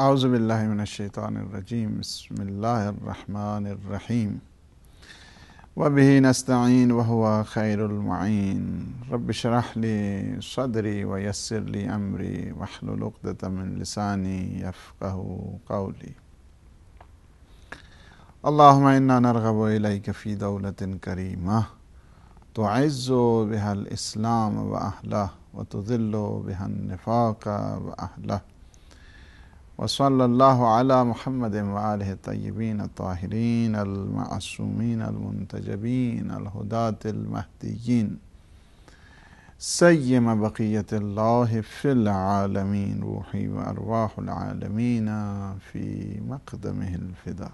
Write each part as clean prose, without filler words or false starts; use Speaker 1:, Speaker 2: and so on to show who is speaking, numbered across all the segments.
Speaker 1: اعوذ باللہ من الشیطان الرجیم بسم اللہ الرحمن الرحیم وبہ نستعین وہو خیر المعین رب اشرح لی صدری ویسر لی امری واحلل عقدۃ من لسانی یفقہوا قولی اللہم انا نرغب الیک فی دولۃ کریمہ تعز بها الاسلام واہلہ وتذل بها النفاق واہلہ وصلی اللہ علی محمد وآلہ الطیبین الطاہرین المعصومین المنتجبین الہداۃ المہدیین سیم بقیت اللہ فی العالمین روحی وارواح العالمین فی مقدمہ الفدا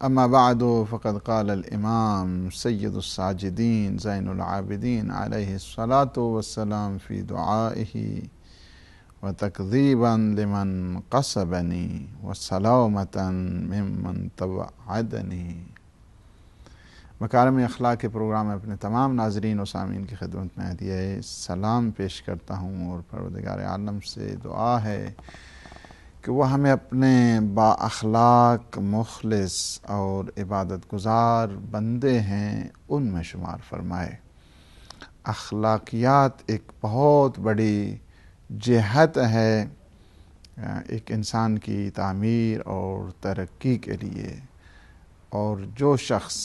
Speaker 1: اما بعد فقد قال الامام سید الساجدین زین العابدین علیہ الصلاۃ والسلام فی دعائہ وَتَكْذِيبًا لِمَنْ قَصَبَنِي وَسَلَامَةً مِمَّنْ تَوَعَّدَنِي۔ مکارم اخلاق کے پروگرام میں اپنے تمام ناظرین و سامعین کی خدمت میں ہدیہ سلام پیش کرتا ہوں، اور پروردگار عالم سے دعا ہے کہ وہ ہمیں اپنے با اخلاق، مخلص اور عبادت گزار بندے ہیں ان میں شمار فرمائے۔ اخلاقیات ایک بہت بڑی جہت ہے ایک انسان کی تعمیر اور ترقی کے لیے، اور جو شخص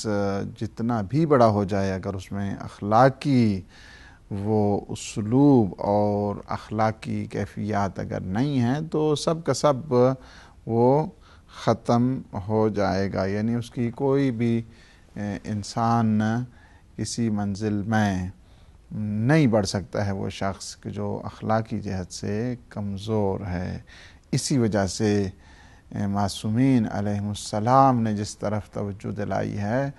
Speaker 1: جتنا بھی بڑا ہو جائے اگر اس میں اخلاقی وہ اسلوب اور اخلاقی کیفیات اگر نہیں ہیں تو سب کا سب وہ ختم ہو جائے گا، یعنی اس کی کوئی بھی انسان کسی منزل میں نہیں بڑھ سکتا ہے وہ شخص کہ جو اخلاقی جہت سے کمزور ہے۔ اسی وجہ سے معصومین علیہم السلام نے جس طرف توجہ دلائی ہے،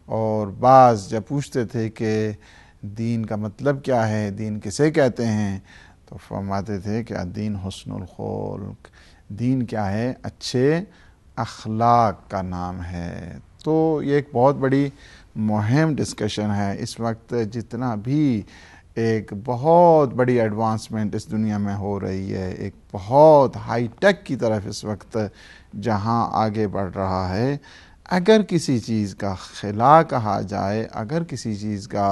Speaker 1: اور بعض جب پوچھتے تھے کہ دین کا مطلب کیا ہے، دین کسے کہتے ہیں، تو فرماتے تھے کہ دین حسن الخلق، دین کیا ہے، اچھے اخلاق کا نام ہے۔ تو یہ ایک بہت بڑی مہم ڈسکشن ہے۔ اس وقت جتنا بھی ایک بہت بڑی ایڈوانسمنٹ اس دنیا میں ہو رہی ہے، ایک بہت ہائی ٹیک کی طرف اس وقت جہاں آگے بڑھ رہا ہے، اگر کسی چیز کا خلا کہا جائے، اگر کسی چیز کا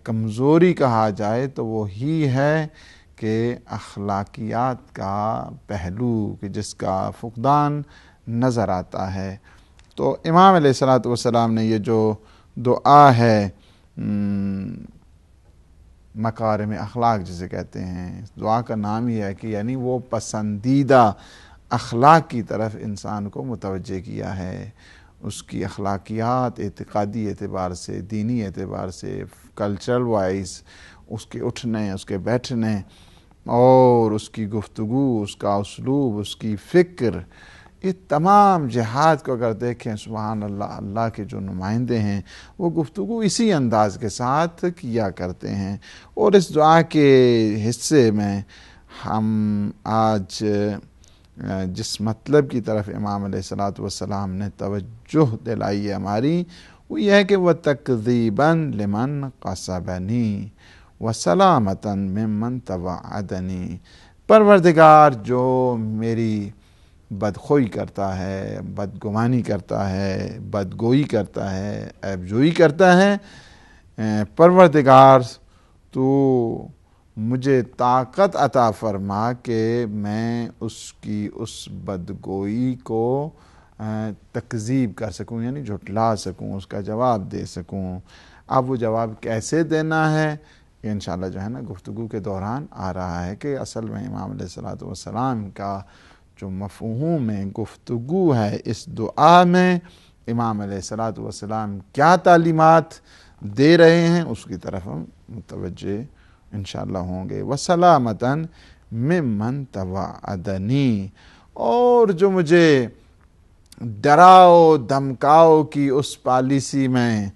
Speaker 1: کمزوری کہا جائے تو وہی ہے کہ اخلاقیات کا پہلو کہ جس کا فقدان نظر آتا ہے۔ تو امام علیہ الصلوۃ والسلام نے یہ جو دعا ہے مکارم اخلاق جسے کہتے ہیں، دعا کا نام ہی ہے کہ یعنی وہ پسندیدہ اخلاق کی طرف انسان کو متوجہ کیا ہے، اس کی اخلاقیات اعتقادی اعتبار سے، دینی اعتبار سے، کلچرل وائز، اس کے اٹھنے، اس کے بیٹھنے اور اس کی گفتگو، اس کا اسلوب، اس کی فکر، یہ تمام جہات کو اگر دیکھیں، سبحان اللہ، اللہ کے جو نمائندے ہیں وہ گفتگو اسی انداز کے ساتھ کیا کرتے ہیں۔ اور اس دعا کے حصے میں ہم آج جس مطلب کی طرف امام علیہ الصلوۃ والسلام نے توجہ دلائی ہے ہماری، وہ یہ ہے کہ وَتَكْذِيبًا لِمَنْ قَصَبَنِي وَسَلَامَةً مِمَّنْ تَوَعَّدَنِي۔ پروردگار جو میری بدخوئی کرتا ہے، بدگمانی کرتا ہے، بدگوئی کرتا ہے، عیب جوئی کرتا ہے، پروردگار تو مجھے طاقت عطا فرما کہ میں اس کی اس بدگوئی کو تکذیب کر سکوں، یعنی جھٹلا سکوں، اس کا جواب دے سکوں۔ اب وہ جواب کیسے دینا ہے یہ انشاءاللہ جو ہے نا گفتگو کے دوران آ رہا ہے کہ اصل میں امام علیہ الصلوۃ والسلام کا جو مفہوم گفتگو ہے اس دعا میں، امام علیہ الصلوۃ والسلام کیا تعلیمات دے رہے ہیں اس کی طرف ہم متوجہ انشاءاللہ ہوں گے۔ وَسَلَامَةً مِمَّنْ تَوَعَّدَنِي، اور جو مجھے ڈراؤ دھمکاؤ کی اس پالیسی میں،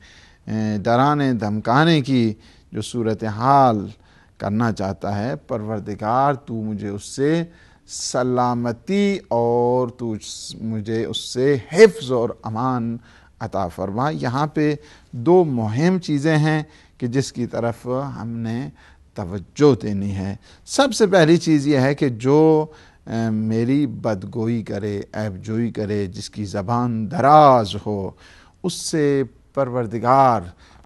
Speaker 1: ڈرانے دھمکانے کی جو صورتحال کرنا چاہتا ہے، پروردگار تو مجھے اس سے سلامتی اور تو مجھے اس سے حفظ اور امان عطا فرما۔ یہاں پہ دو مہم چیزیں ہیں کہ جس کی طرف ہم نے توجہ دینی ہے۔ سب سے پہلی چیز یہ ہے کہ جو میری بدگوئی کرے، عیب جوئی کرے، جس کی زبان دراز ہو، اس سے پروردگار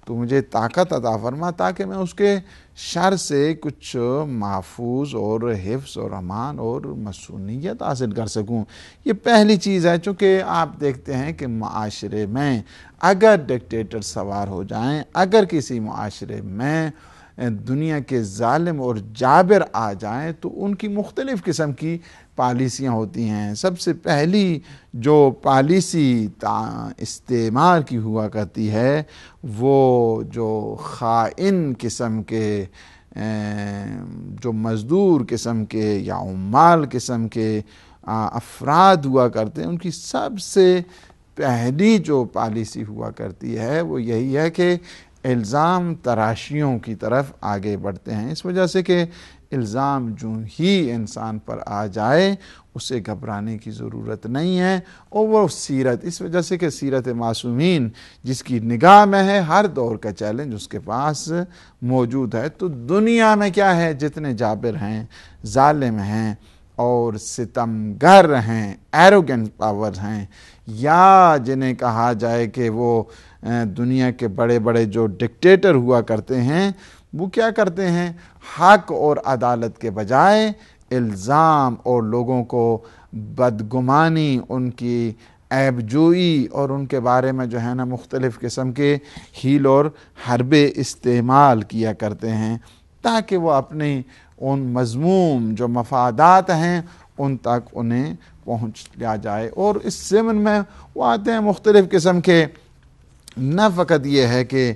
Speaker 1: تو مجھے طاقت عطا فرما تاکہ میں اس کے شر سے کچھ محفوظ اور حفظ اور امان اور مصونیت حاصل کر سکوں۔ یہ پہلی چیز ہے، چونکہ آپ دیکھتے ہیں کہ معاشرے میں اگر ڈکٹیٹر سوار ہو جائیں، اگر کسی معاشرے میں دنیا کے ظالم اور جابر آ جائیں تو ان کی مختلف قسم کی پالیسیاں ہوتی ہیں۔ سب سے پہلی جو پالیسی استعمار کی ہوا کرتی ہے وہ جو خائن قسم کے جو مزدور قسم کے یا عمال قسم کے افراد ہوا کرتے ہیں، ان کی سب سے پہلی جو پالیسی ہوا کرتی ہے وہ یہی ہے کہ الزام تراشیوں کی طرف آگے بڑھتے ہیں، اس وجہ سے کہ الزام جو ہی انسان پر آ جائے اسے گھبرانے کی ضرورت نہیں ہے، اور وہ سیرت، اس وجہ سے کہ سیرت معصومین جس کی نگاہ میں ہے ہر دور کا چیلنج اس کے پاس موجود ہے۔ تو دنیا میں کیا ہے، جتنے جابر ہیں، ظالم ہیں اور ستمگر ہیں، ایروگنٹ پاور ہیں، یا جنہیں کہا جائے کہ وہ دنیا کے بڑے بڑے جو ڈکٹیٹر ہوا کرتے ہیں، وہ کیا کرتے ہیں، حق اور عدالت کے بجائے الزام اور لوگوں کو بدگمانی، ان کی عیب جوئی اور ان کے بارے میں جو ہے نا مختلف قسم کے ہیل اور حربے استعمال کیا کرتے ہیں تاکہ وہ اپنی ان مذموم جو مفادات ہیں ان تک انہیں پہنچ لیا جائے۔ اور اس ضمن میں وہ آتے ہیں مختلف قسم کے، نہ فقط یہ ہے کہ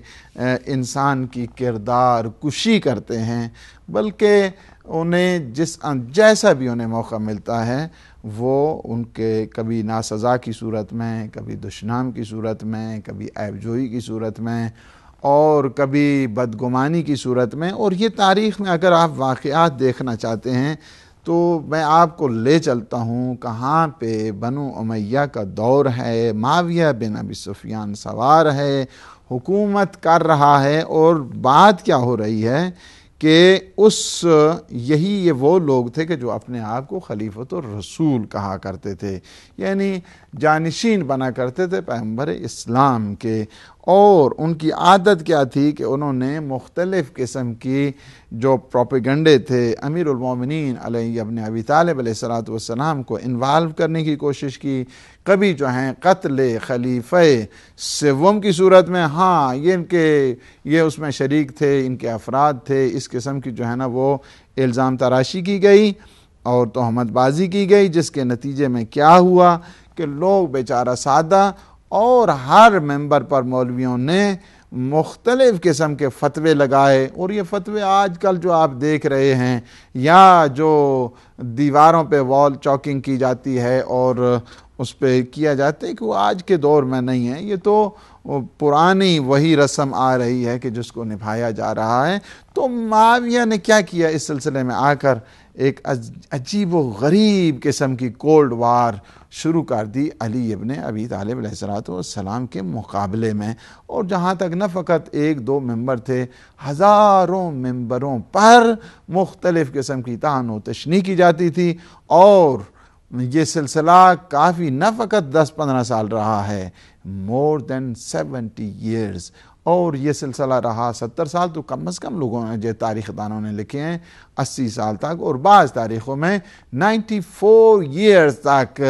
Speaker 1: انسان کی کردار کشی کرتے ہیں، بلکہ انہیں جیسا بھی انہیں موقع ملتا ہے وہ ان کے کبھی ناسزا کی صورت میں، کبھی دشنام کی صورت میں، کبھی عیب جوئی کی صورت میں، اور کبھی بدگمانی کی صورت میں۔ اور یہ تاریخ میں اگر آپ واقعات دیکھنا چاہتے ہیں تو میں آپ کو لے چلتا ہوں کہاں پہ بنو امیہ کا دور ہے، معاویہ بن ابی سفیان سوار ہے، حکومت کر رہا ہے، اور بات کیا ہو رہی ہے کہ یہی یہ وہ لوگ تھے کہ جو اپنے آپ کو خلیفۃ الرسول کہا کرتے تھے، یعنی جانشین بنا کرتے تھے پیغمبر اسلام کے، اور ان کی عادت کیا تھی کہ انہوں نے مختلف قسم کی جو پروپیگنڈے تھے امیر المومنین علی ابن ابی طالب علیہ السلام کو انوالو کرنے کی کوشش کی، کبھی جو ہیں قتل خلیفہ سوم کی صورت میں، ہاں یہ اس میں شریک تھے، ان کے افراد تھے، اس قسم کی جو ہے نا وہ الزام تراشی کی گئی اور تہمت بازی کی گئی، جس کے نتیجے میں کیا ہوا کہ لوگ بیچارہ سادہ اور ہر ممبر پر مولویوں نے مختلف قسم کے فتوے لگائے، اور یہ فتوے آج کل جو آپ دیکھ رہے ہیں یا جو دیواروں پہ وال چاکنگ کی جاتی ہے اور اس پہ کیا جاتا ہے کہ وہ آج کے دور میں نہیں ہے، یہ تو پرانی وہی رسم آ رہی ہے کہ جس کو نبھایا جا رہا ہے۔ تو معاویہ نے کیا کیا، اس سلسلے میں آ کر ایک عجیب و غریب قسم کی کولڈ وار شروع کر دی علی ابن ابی طالب علیہ السلام کے مقابلے میں، اور جہاں تک نہ فقط ایک دو ممبر تھے، ہزاروں ممبروں پر مختلف قسم کی طعن و تشنیع کی جاتی تھی، اور یہ سلسلہ کافی نہ فقط 10-15 سال رہا ہے، more than 70 years، اور یہ سلسلہ رہا 70 سال تو کم از کم لوگوں نے جو تاریخ دانوں نے لکھے ہیں 80 سال تک، اور بعض تاریخوں میں 94 years تک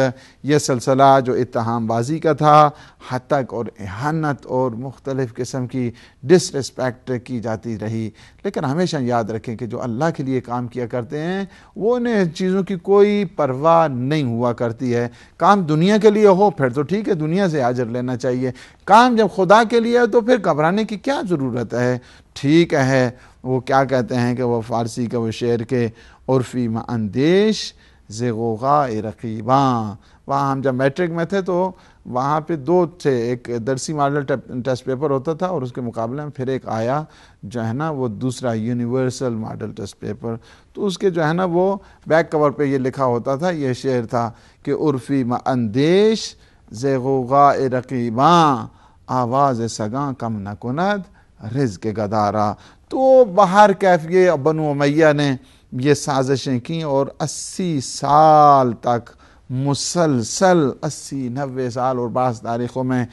Speaker 1: یہ سلسلہ جو اتہام بازی کا تھا، ہتک اور اہانت اور مختلف قسم کی ڈس ریسپیکٹ کی جاتی رہی۔ لیکن ہمیشہ یاد رکھیں کہ جو اللہ کے لیے کام کیا کرتے ہیں وہ انہیں چیزوں کی کوئی پرواہ نہیں ہوا کرتی ہے۔ کام دنیا کے لیے ہو پھر تو ٹھیک ہے، دنیا سے اجر لینا چاہیے، کام جب خدا کے لیے ہے تو پھر گھبرانے کی کیا ضرورت ہے۔ ٹھیک ہے، وہ کیا کہتے ہیں کہ وہ فارسی کا وہ شعر کے عرفی میں اندیش زغوغاء رقیباں، وہاں ہم جب میٹرک میں تھے تو وہاں پہ دو تھے، ایک درسی ماڈل ٹیسٹ پیپر ہوتا تھا اور اس کے مقابلے میں پھر ایک آیا جو ہے نا وہ دوسرا یونیورسل ماڈل ٹیسٹ پیپر، تو اس کے جو ہے نا وہ بیک کور پہ یہ لکھا ہوتا تھا، یہ شعر تھا کہ عرفی میں اندیش زغوغاء رقیباں، آواز سگاں کم نہ کند رزق گدارا۔ تو بہر کیف یہ بنو امیہ نے یہ سازشیں کیں اور 80 سال تک مسلسل 80-90 سال اور بعض تاریخوں میں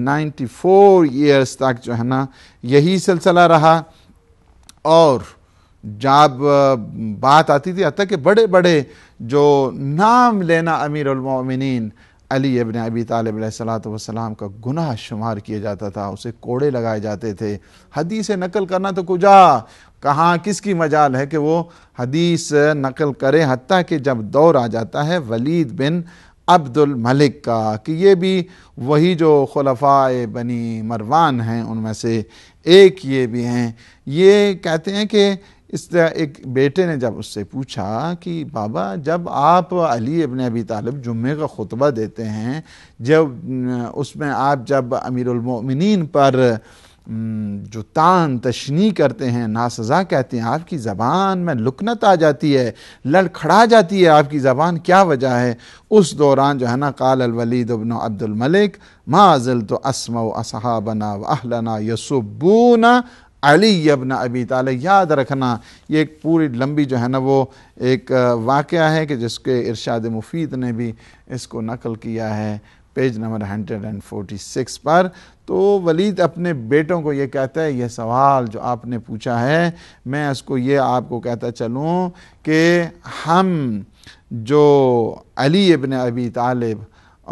Speaker 1: 94 ایئرز تک جو ہے نا یہی سلسلہ رہا. اور جب بات آتی تھی حتیٰ کہ بڑے بڑے جو نام لینا امیر المومنین علی ابن ابی طالب علیہ السلام کا گناہ شمار کیا جاتا تھا، اسے کوڑے لگائے جاتے تھے. حدیث نقل کرنا تو کجا، کہاں کس کی مجال ہے کہ وہ حدیث نقل کرے. حتیٰ کہ جب دور آ جاتا ہے ولید بن عبد الملک کا کہ یہ بھی وہی جو خلفائے بنی مروان ہیں ان میں سے ایک یہ بھی ہیں، یہ کہتے ہیں کہ اس طرح ایک بیٹے نے جب اس سے پوچھا کہ بابا جب آپ علی ابن ابی طالب جمعے کا خطبہ دیتے ہیں، جب اس میں آپ جب امیر المؤمنین پر جو تان تشنیع کرتے ہیں، ناسزا کہتے ہیں، آپ کی زبان میں لکنت آ جاتی ہے، لڑکھڑا جاتی ہے آپ کی زبان، کیا وجہ ہے؟ اس دوران جو ہے نا قال الولید ابن عبد الملک ما زلت اسمع اصحابنا واہلنا یسبون علی ابن ابی طالب. یاد رکھنا یہ ایک پوری لمبی جو ہے نا وہ ایک واقعہ ہے کہ جس کے ارشاد مفید نے بھی اس کو نقل کیا ہے پیج نمبر 146 پر. تو ولید اپنے بیٹوں کو یہ کہتا ہے، یہ سوال جو آپ نے پوچھا ہے میں اس کو یہ آپ کو کہتا چلوں کہ ہم جو علی ابن ابی طالب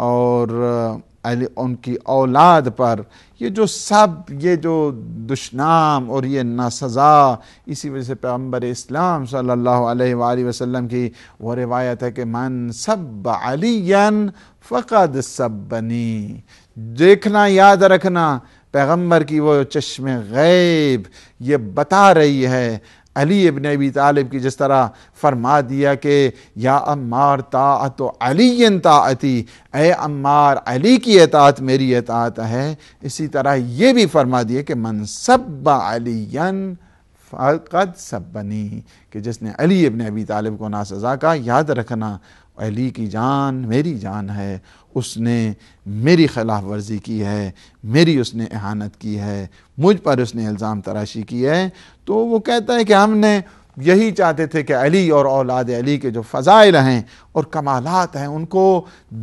Speaker 1: اور ان کی اولاد پر یہ جو سب یہ جو دشنام اور یہ ناسزا، اسی وجہ سے پیغمبر اسلام صلی اللہ علیہ وآلہ وسلم کی وہ روایت ہے کہ من سب علیاً فقد سبنی. دیکھنا، یاد رکھنا، پیغمبر کی وہ چشم غیب یہ بتا رہی ہے علی ابن ابی طالب کی، جس طرح فرما دیا کہ یا عمار طاعت علی طاعتی، اے عمار علی کی اطاعت میری اطاعت ہے. اسی طرح یہ بھی فرما دیا کہ من سب علیاً فقد سبنی، کہ جس نے علی ابن ابی طالب کو ناسزا کا، یاد رکھنا علی کی جان میری جان ہے، اس نے میری خلاف ورزی کی ہے، میری اس نے اہانت کی ہے، مجھ پر اس نے الزام تراشی کی ہے. تو وہ کہتا ہے کہ ہم نے یہی چاہتے تھے کہ علی اور اولاد علی کے جو فضائل ہیں اور کمالات ہیں ان کو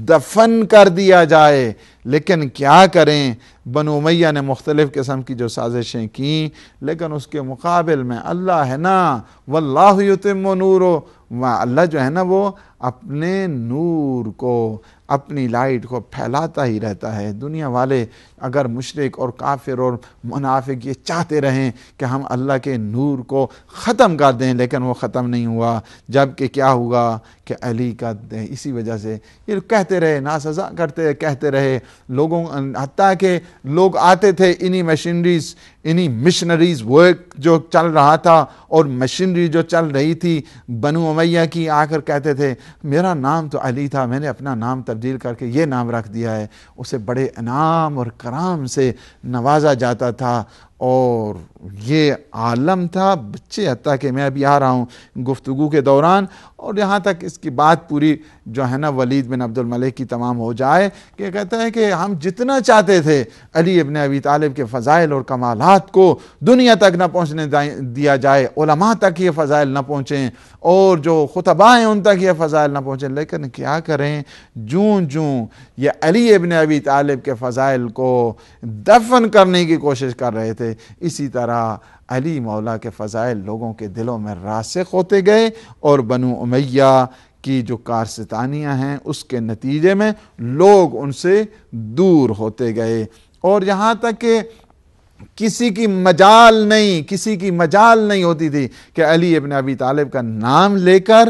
Speaker 1: دفن کر دیا جائے، لیکن کیا کریں، بنو امیہ نے مختلف قسم کی جو سازشیں کیں، لیکن اس کے مقابل میں اللہ ہے نا، واللہ یتم نورہ، اللہ جو ہے نا وہ اپنے نور کو، اپنی لائٹ کو پھیلاتا ہی رہتا ہے. دنیا والے اگر مشرک اور کافر اور منافق یہ چاہتے رہیں کہ ہم اللہ کے نور کو ختم کر دیں، لیکن وہ ختم نہیں ہوا. جبکہ کیا ہوا کہ علی کا اسی وجہ سے یہ کہتے رہے، ناسزا کرتے کہتے رہے لوگوں، حتیٰ کہ لوگ آتے تھے انہی مشینریز، انہی مشنریز ورک جو چل رہا تھا اور مشینری جو چل رہی تھی بنو امیہ کی، آ کر کہتے تھے میرا نام تو علی تھا، میں نے اپنا نام تبدیل کر کے یہ نام رکھ دیا ہے. اسے بڑے انعام اور کرام سے نوازا جاتا تھا اور یہ عالم تھا. بچے، حتیٰ کہ میں ابھی آ رہا ہوں گفتگو کے دوران اور یہاں تک اس کی بات پوری جو ہے نا ولید بن عبد الملک کی تمام ہو جائے کہ کہتا ہے کہ ہم جتنا چاہتے تھے علی ابن ابی طالب کے فضائل اور کمالات کو دنیا تک نہ پہنچنے دیا جائے، علماء تک یہ فضائل نہ پہنچیں اور جو خطباء ہیں ان تک یہ فضائل نہ پہنچیں، لیکن کیا کریں، جوں یہ علی ابن ابی طالب کے فضائل کو دفن کرنے کی کوشش کر رہے تھے، اسی طرح علی مولا کے فضائل لوگوں کے دلوں میں راسخ ہوتے گئے اور بنو امیہ کی جو کارستانیاں ہیں اس کے نتیجے میں لوگ ان سے دور ہوتے گئے. اور یہاں تک کہ کسی کی مجال نہیں ہوتی تھی کہ علی ابن ابی طالب کا نام لے کر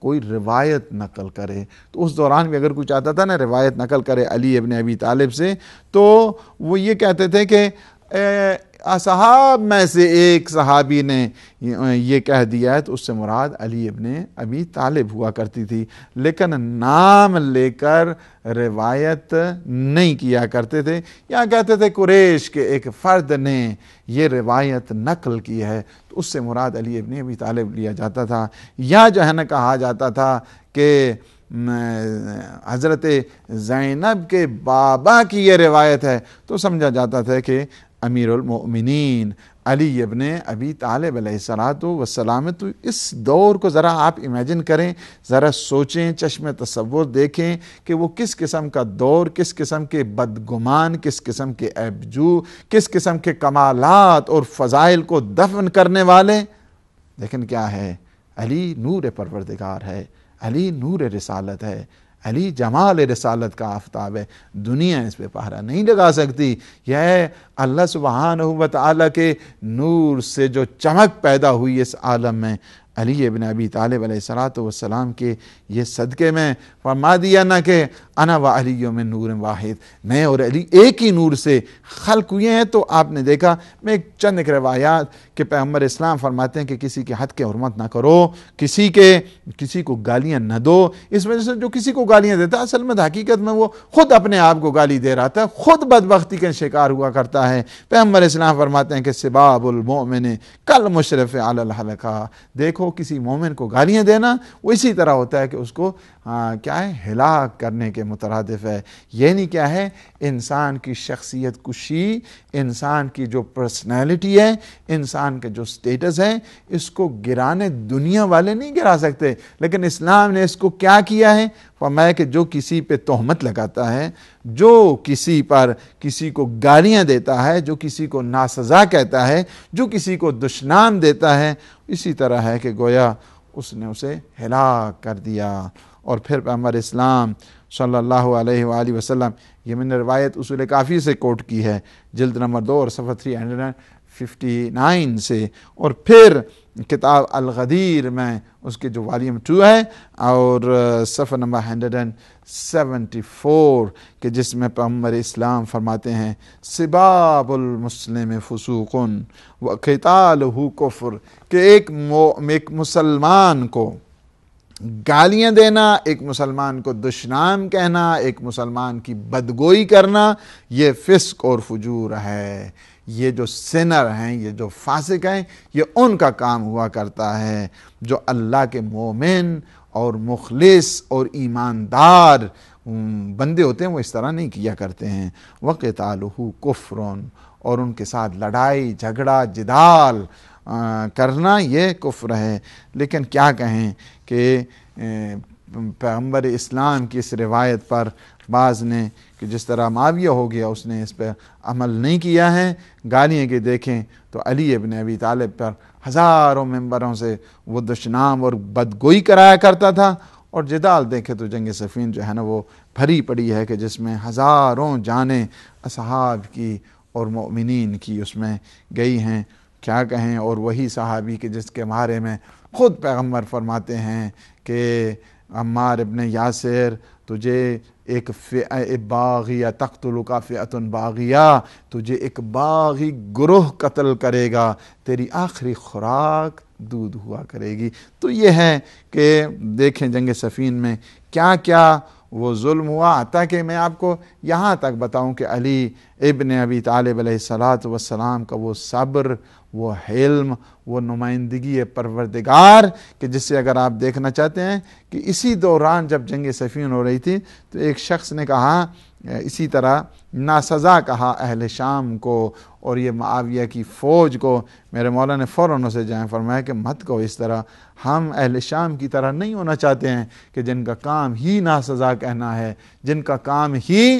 Speaker 1: کوئی روایت نقل کرے. تو اس دوران بھی اگر کوئی چاہتا تھا نا روایت نقل کرے علی ابن ابی طالب سے، تو وہ یہ کہتے تھے کہ اصحاب میں سے ایک صحابی نے یہ کہہ دیا ہے، تو اس سے مراد علی ابن ابی طالب ہوا کرتی تھی، لیکن نام لے کر روایت نہیں کیا کرتے تھے. یا کہتے تھے قریش کے ایک فرد نے یہ روایت نقل کی ہے، تو اس سے مراد علی ابن ابی طالب لیا جاتا تھا. یا جو ہے نا کہا جاتا تھا کہ حضرت زینب کے بابا کی یہ روایت ہے، تو سمجھا جاتا تھا کہ امیر المؤمنین علی ابن ابی طالب علیہ الصلوۃ والسلام. تو اس دور کو ذرا آپ امیجن کریں، ذرا سوچیں، چشم تصور دیکھیں کہ وہ کس قسم کا دور، کس قسم کے بدگمان، کس قسم کے عیبجو، کس قسم کے کمالات اور فضائل کو دفن کرنے والے. لیکن کیا ہے، علی نور پروردگار ہے، علی نور رسالت ہے، علی جمال رسالت کا آفتاب ہے. دنیا اس پہ پہرا نہیں لگا سکتی. یہ اللہ سبحانہ و تعالیٰ کے نور سے جو چمک پیدا ہوئی اس عالم میں، علی ابن ابی طالب علیہ الصلوۃ والسلام کے یہ صدقے میں فرما دیا نا کہ انا و علی من نور واحد، میں اور علی ایک ہی نور سے خلق ہوئے ہیں. تو آپ نے دیکھا، میں ایک روایات کہ پیغمبر اسلام فرماتے ہیں کہ کسی کے حد کے حرمت نہ کرو، کسی کو گالیاں نہ دو. اس وجہ سے جو کسی کو گالیاں دیتا اصل میں حقیقت میں وہ خود اپنے آپ کو گالی دے رہا تھا، خود بدبختی کا شکار ہوا کرتا ہے. پیغمبر اسلام فرماتے ہیں کہ سباب المؤمن کالمشرف علی الحلقہ. دیکھو کسی مومن کو گالیاں دینا وہ اسی طرح ہوتا ہے کہ اس کو کیا ہے، ہلاک کرنے کے مترادف ہے. یعنی کیا ہے، انسان کی شخصیت کشی، انسان کی جو پرسنالٹی ہے، انسان کا جو سٹیٹس ہے، اس کو گرانے دنیا والے نہیں گرا سکتے. لیکن اسلام نے اس کو کیا کیا ہے، فرمایا کہ جو کسی پہ تہمت لگاتا ہے، جو کسی پر کسی کو گالیاں دیتا ہے، جو کسی کو ناسزا کہتا ہے، جو کسی کو دشنام دیتا ہے، اسی طرح ہے کہ گویا اس نے اسے ہلاک کر دیا. اور پھر پیغمبر اسلام صلی اللہ علیہ وآلہ وسلم، یہ میں نے روایت اصول کافی سے کوٹ کی ہے، جلد نمبر 2 اور صفحہ 359 سے، اور پھر کتاب الغدیر میں اس کے جو والیوم 2 ہے اور صفحہ نمبر 174 کہ جس میں پیغمبر اسلام فرماتے ہیں سباب المسلم فسوق وقتالہ کفر، کہ ایک مسلمان کو گالیاں دینا، ایک مسلمان کو دشنام کہنا، ایک مسلمان کی بدگوئی کرنا، یہ فسق اور فجور ہے. یہ جو سنر ہیں، یہ جو فاسق ہیں، یہ ان کا کام ہوا کرتا ہے. جو اللہ کے مومن اور مخلص اور ایماندار بندے ہوتے ہیں وہ اس طرح نہیں کیا کرتے ہیں. وَقِتَالُهُ كُفْرٌ، اور ان کے ساتھ لڑائی جھگڑا جدال کرنا یہ کفر ہے. لیکن کیا کہیں کہ پیغمبر اسلام کی اس روایت پر بعض نے کہ جس طرح معاویہ ہو گیا، اس نے اس پہ عمل نہیں کیا ہے. گالیاں کے دیکھیں تو علی ابن ابی طالب پر ہزاروں ممبروں سے وہ دشنام اور بدگوئی کرایا کرتا تھا. اور جدال دیکھے تو جنگ صفین جو ہے نا وہ بھری پڑی ہے کہ جس میں ہزاروں جانیں اصحاب کی اور مؤمنین کی اس میں گئی ہیں. کیا کہیں، اور وہی صحابی کہ جس کے بارے میں خود پیغمبر فرماتے ہیں کہ عمار ابن یاسر، تجھے ایک باغیہ تقتلک فئۃ باغیہ، تجھے ایک باغی گروہ قتل کرے گا، تیری آخری خوراک دودھ ہوا کرے گی. تو یہ ہے کہ دیکھیں جنگ صفین میں کیا کیا وہ ظلم ہوا. تاکہ میں آپ کو یہاں تک بتاؤں کہ علی ابن ابی طالب علیہ الصلوۃ والسلام کا وہ صبر، وہ حلم، وہ نمائندگی پروردگار کہ جس سے اگر آپ دیکھنا چاہتے ہیں کہ اسی دوران جب جنگ صفین ہو رہی تھی تو ایک شخص نے کہا، اسی طرح ناسزا کہا اہل شام کو اور یہ معاویہ کی فوج کو. میرے مولا نے فوراً اسے جائیں فرمایا کہ مت کہو اس طرح، ہم اہل شام کی طرح نہیں ہونا چاہتے ہیں کہ جن کا کام ہی ناسزا کہنا ہے، جن کا کام ہی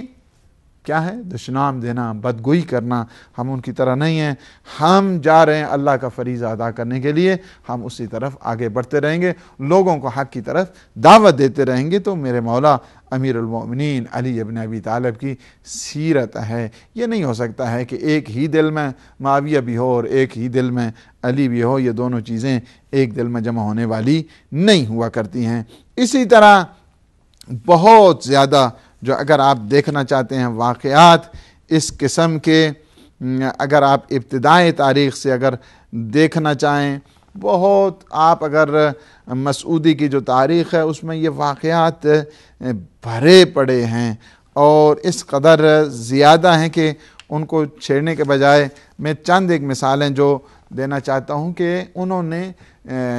Speaker 1: کیا ہے دشنام دینا، بدگوئی کرنا. ہم ان کی طرح نہیں ہیں. ہم جا رہے ہیں اللہ کا فریضہ ادا کرنے کے لیے، ہم اسی طرف آگے بڑھتے رہیں گے، لوگوں کو حق کی طرف دعوت دیتے رہیں گے. تو میرے مولا امیر المؤمنین علی ابن ابی طالب کی سیرت ہے. یہ نہیں ہو سکتا ہے کہ ایک ہی دل میں معاویہ بھی ہو اور ایک ہی دل میں علی بھی ہو. یہ دونوں چیزیں ایک دل میں جمع ہونے والی نہیں ہوا کرتی ہیں. اسی طرح بہت زیادہ جو اگر آپ دیکھنا چاہتے ہیں واقعات اس قسم کے، اگر آپ ابتدائی تاریخ سے اگر دیکھنا چاہیں، بہت آپ اگر مسعودی کی جو تاریخ ہے اس میں یہ واقعات بھرے پڑے ہیں اور اس قدر زیادہ ہیں کہ ان کو چھیڑنے کے بجائے میں چند ایک مثالیں جو دینا چاہتا ہوں کہ انہوں نے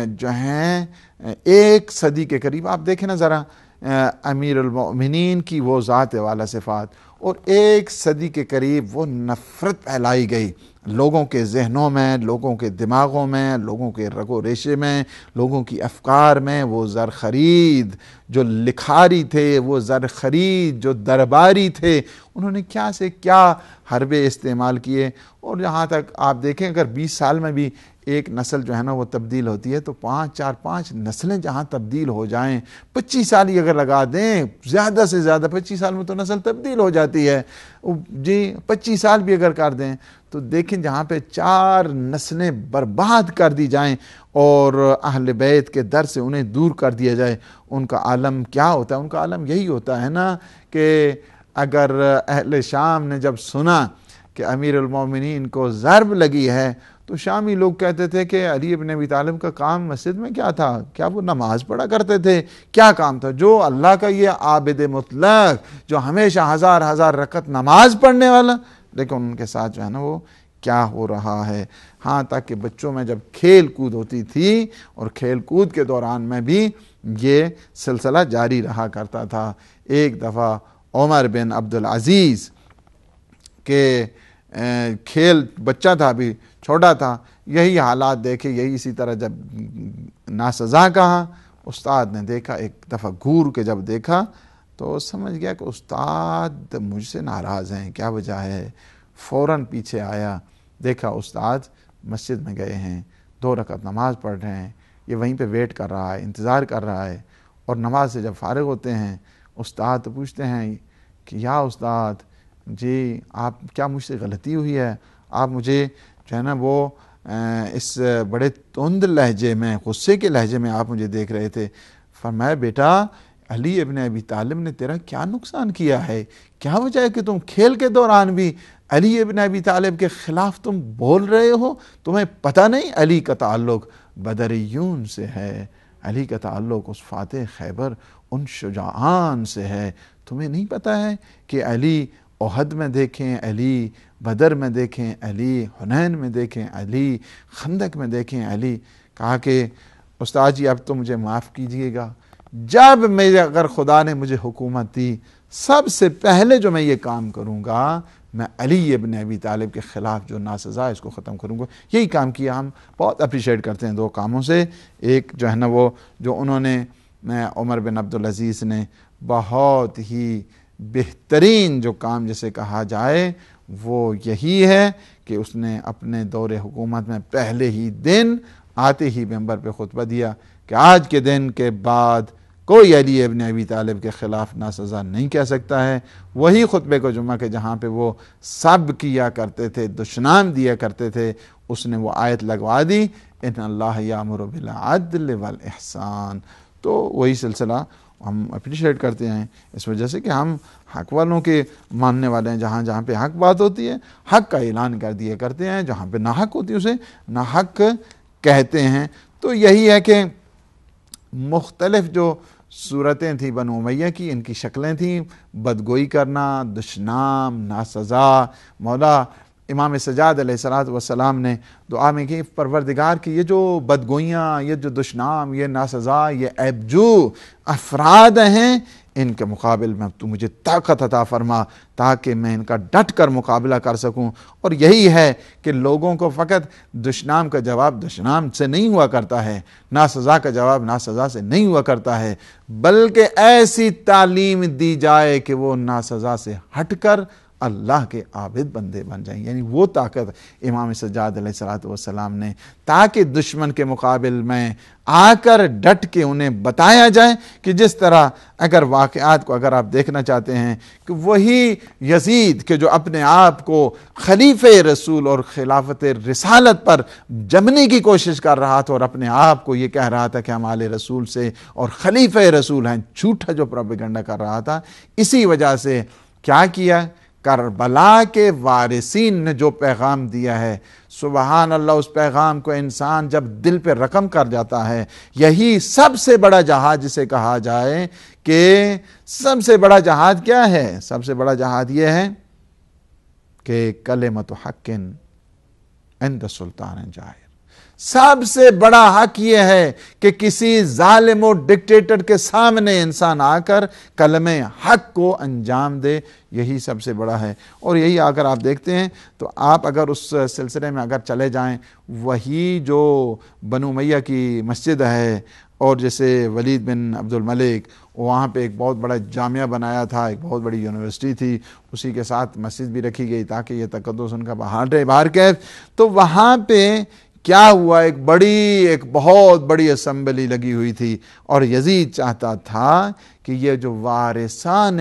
Speaker 1: جو ہیں 1 صدی کے قریب، آپ دیکھیں نا ذرا امیر المؤمنین کی وہ ذات والا صفات، اور 1 صدی کے قریب وہ نفرت پھیلائی گئی لوگوں کے ذہنوں میں، لوگوں کے دماغوں میں، لوگوں کے رگ و ریشے میں، لوگوں کی افکار میں وہ زرخرید جو لکھاری تھے، وہ زرخرید جو درباری تھے، انہوں نے کیا سے کیا حربے استعمال کیے. اور جہاں تک آپ دیکھیں اگر 20 سال میں بھی ایک نسل جو ہے نا وہ تبدیل ہوتی ہے، تو 5 نسلیں جہاں تبدیل ہو جائیں، 25 سال ہی اگر لگا دیں، زیادہ سے زیادہ 25 سال میں تو نسل تبدیل ہو جاتی ہے جی، 25 سال بھی اگر کر دیں تو دیکھیں جہاں پہ 4 نسلیں برباد کر دی جائیں اور اہل بیت کے در سے انہیں دور کر دیا جائے، ان کا عالم کیا ہوتا ہے؟ ان کا عالم یہی ہوتا ہے نا کہ اگر اہل شام نے جب سنا کہ امیر المومنین کو ضرب لگی ہے تو شامی لوگ کہتے تھے کہ علی ابن ابی طالب کا کام مسجد میں کیا تھا؟ کیا وہ نماز پڑھا کرتے تھے؟ کیا کام تھا؟ جو اللہ کا یہ عابد مطلق جو ہمیشہ 1000 رکعت نماز پڑھنے والا، لیکن ان کے ساتھ جو ہے نا وہ کیا ہو رہا ہے. ہاں تاکہ بچوں میں جب کھیل کود ہوتی تھی اور کھیل کود کے دوران میں بھی یہ سلسلہ جاری رہا کرتا تھا. ایک دفعہ عمر بن عبدالعزیز کہ کھیل بچہ تھا، ابھی چھوٹا تھا، یہی حالات دیکھے، یہی اسی طرح جب ناسزا کہا، استاد نے دیکھا ایک دفعہ گور کے جب دیکھا تو سمجھ گیا کہ استاد مجھ سے ناراض ہیں، کیا وجہ ہے؟ فوراً پیچھے آیا، دیکھا استاد مسجد میں گئے ہیں، 2 رکعت نماز پڑھ رہے ہیں، یہ وہیں پہ ویٹ کر رہا ہے، انتظار کر رہا ہے. اور نماز سے جب فارغ ہوتے ہیں استاد تو پوچھتے ہیں کہ یا استاد جی آپ کیا مجھ سے غلطی ہوئی ہے؟ آپ مجھے جو ہے نا وہ اس بڑے تند لہجے میں، غصے کے لہجے میں آپ مجھے دیکھ رہے تھے. فرمایا بیٹا علی ابن ابی طالب نے تیرا کیا نقصان کیا ہے؟ کیا وجہ ہے کہ تم کھیل کے دوران بھی علی ابن ابی طالب کے خلاف تم بول رہے ہو؟ تمہیں پتہ نہیں علی کا تعلق بدریون سے ہے، علی کا تعلق اس فاتح خیبر ان شجاعان سے ہے. تمہیں نہیں پتہ ہے کہ علی احد میں دیکھیں، علی بدر میں دیکھیں، علی حنین میں دیکھیں، علی خندق میں دیکھیں علی. کہا کہ استاد جی اب تو مجھے معاف کیجئے گا، جب اگر خدا نے مجھے حکومت دی سب سے پہلے جو میں یہ کام کروں گا میں علی ابن ابی طالب کے خلاف جو ناسزا ہے اس کو ختم کروں گا. یہی کام کیا. ہم بہت اپریشیٹ کرتے ہیں 2 کاموں سے. ایک جو ہے نا وہ جو انہوں نے عمر بن عبدالعزیز نے بہت ہی بہترین جو کام جسے کہا جائے وہ یہی ہے کہ اس نے اپنے دور حکومت میں پہلے ہی دن آتے ہی منبر پہ خطبہ دیا کہ آج کے دن کے بعد کوئی علی ابن ابی طالب کے خلاف ناسزا نہیں کہہ سکتا ہے. وہی خطبے کو جمعہ کے جہاں پہ وہ سب کیا کرتے تھے، دشنام دیا کرتے تھے، اس نے وہ آیت لگوا دی ان اللہ یامر بالعدل والاحسان. تو وہی سلسلہ ہم اپریشیٹ کرتے ہیں اس وجہ سے کہ ہم حق والوں کے ماننے والے ہیں. جہاں جہاں پہ حق بات ہوتی ہے حق کا اعلان کر دیا کرتے ہیں، جہاں پہ ناحق ہوتی ہے اسے ناحق کہتے ہیں. تو یہی ہے کہ مختلف جو صورتیں تھیں بنو امیہ کی، ان کی شکلیں تھیں: بدگوئی کرنا، دشنام، ناسزا. مولا امام سجاد علیہ السلام نے دعا میں کہ پروردگار کی یہ جو بدگوئیاں، یہ جو دشنام، یہ ناسزا، یہ عیب جو افراد ہیں، ان کے مقابل میں تو مجھے طاقت عطا فرما تاکہ میں ان کا ڈٹ کر مقابلہ کر سکوں. اور یہی ہے کہ لوگوں کو فقط دشنام کا جواب دشنام سے نہیں ہوا کرتا ہے، ناسزا کا جواب ناسزا سے نہیں ہوا کرتا ہے، بلکہ ایسی تعلیم دی جائے کہ وہ ناسزا سے ہٹ کر اللہ کے عابد بندے بن جائیں. یعنی وہ طاقت امام سجاد علیہ السلام نے، تاکہ دشمن کے مقابل میں آ کر ڈٹ کے انہیں بتایا جائے کہ جس طرح اگر واقعات کو اگر آپ دیکھنا چاہتے ہیں کہ وہی یزید کہ جو اپنے آپ کو خلیفہ رسول اور خلافت رسالت پر جمنے کی کوشش کر رہا تھا اور اپنے آپ کو یہ کہہ رہا تھا کہ ہم آل رسول سے اور خلیفہ رسول ہیں، جھوٹا جو پروپیگنڈا کر رہا تھا، اسی وجہ سے کیا کیا؟ کربلا کے وارثین نے جو پیغام دیا ہے، سبحان اللہ، اس پیغام کو انسان جب دل پہ رقم کر جاتا ہے، یہی سب سے بڑا جہاد جسے کہا جائے کہ سب سے بڑا جہاد کیا ہے؟ سب سے بڑا جہاد یہ ہے کہ کلمۃ حق عند سلطان جائر. سب سے بڑا حق یہ ہے کہ کسی ظالم و ڈکٹیٹر کے سامنے انسان آ کر کلمہ حق کو انجام دے، یہی سب سے بڑا ہے۔ اور یہی اگر آپ دیکھتے ہیں تو آپ اگر اس سلسلے میں اگر چلے جائیں، وہی جو بنو امیہ کی مسجد ہے، اور جیسے ولید بن عبد الملک وہاں پہ ایک بہت بڑا جامعہ بنایا تھا، ایک بہت بڑی یونیورسٹی تھی، اسی کے ساتھ مسجد بھی رکھی گئی تاکہ یہ تقدس ان کا باہر کیف، تو وہاں پہ کیا ہوا، ایک بہت بڑی اسمبلی لگی ہوئی تھی، اور یزید چاہتا تھا کہ یہ جو وارثان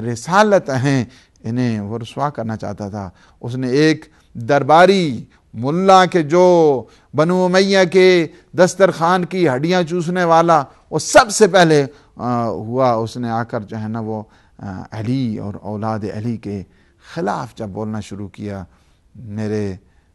Speaker 1: رسالت ہیں انہیں وہ رسوا کرنا چاہتا تھا۔ اس نے ایک درباری ملا کے جو بنو امیہ کے دسترخوان کی ہڈیاں چوسنے والا، وہ سب سے پہلے ہوا، اس نے آ کر جو ہے نا وہ علی اور اولاد علی کے خلاف جب بولنا شروع کیا، میرے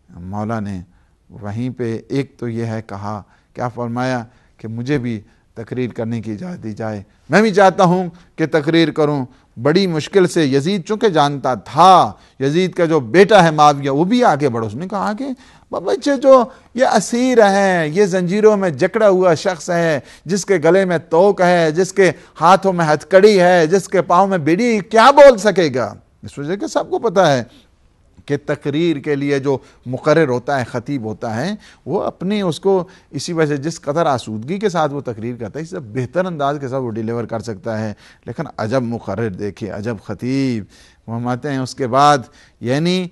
Speaker 1: مولا نے وہیں پہ ایک تو یہ ہے کہا، کیا فرمایا کہ مجھے بھی تقریر کرنے کی اجازت دی جائے، میں بھی چاہتا ہوں کہ تقریر کروں۔ بڑی مشکل سے یزید چونکہ جانتا تھا یزید کا جو بیٹا ہے معاویہ وہ بھی آگے بڑھو، اس نے کہا کہ بچے جو یہ اسیر ہیں، یہ زنجیروں میں جکڑا ہوا شخص ہے، جس کے گلے میں توق ہے، جس کے ہاتھوں میں ہتھکڑی ہے، جس کے پاؤں میں بیڑی، کیا بول سکے گا؟ اس وجہ کہ سب کو پتا ہے کہ تقریر کے لیے جو مقرر ہوتا ہے، خطیب ہوتا ہے، وہ اپنی اس کو اسی وجہ سے جس قدر آسودگی کے ساتھ وہ تقریر کرتا ہے، اس سے بہتر انداز کے ساتھ وہ ڈیلیور کر سکتا ہے۔ لیکن عجب مقرر دیکھے، عجب خطیب، وہ فرماتے ہیں اس کے بعد یعنی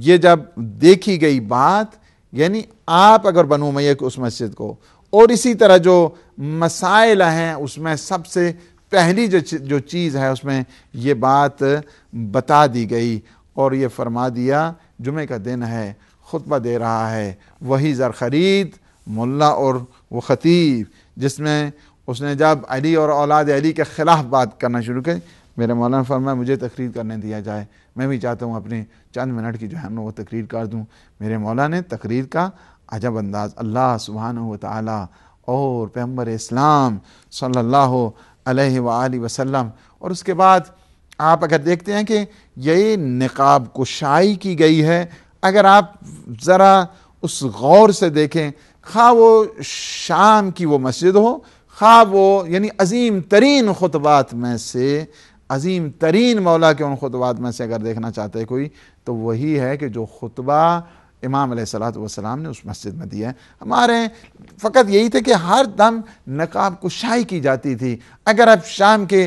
Speaker 1: یہ جب دیکھی گئی بات، یعنی آپ اگر بنو امیہ کی اس مسجد کو اور اسی طرح جو مسائل ہیں اس میں سب سے پہلی جو چیز ہے اس میں یہ بات بتا دی گئی، اور یہ فرما دیا جمعہ کا دن ہے، خطبہ دے رہا ہے وہی زرخرید ملا اور وہ خطیب، جس میں اس نے جب علی اور اولاد علی کے خلاف بات کرنا شروع کی، میرے مولانا فرمایا مجھے تقریر کرنے دیا جائے، میں بھی چاہتا ہوں اپنی چند منٹ کی جو ہے وہ تقریر کر دوں۔ میرے مولانا نے تقریر کا عجب انداز، اللہ سبحانہ و تعالی اور پیغمبر اسلام صلی اللہ علیہ وآلہ وسلم، اور اس کے بعد آپ اگر دیکھتے ہیں کہ یہ نقاب کشائی کی گئی ہے، اگر آپ ذرا اس غور سے دیکھیں، خواہ وہ شام کی وہ مسجد ہو، خواہ وہ یعنی عظیم ترین خطبات میں سے، عظیم ترین مولا کے ان خطبات میں سے اگر دیکھنا چاہتے ہیں کوئی، تو وہی ہے کہ جو خطبہ امام علیہ الصلوۃ والسلام نے اس مسجد میں دیا ہے۔ ہمارے فقط یہی تھے کہ ہر دم نقاب کشائی کی جاتی تھی۔ اگر آپ شام کے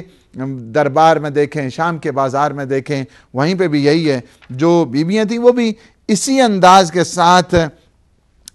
Speaker 1: دربار میں دیکھیں، شام کے بازار میں دیکھیں، وہیں پہ بھی یہی ہے، جو بیویاں تھیں وہ بھی اسی انداز کے ساتھ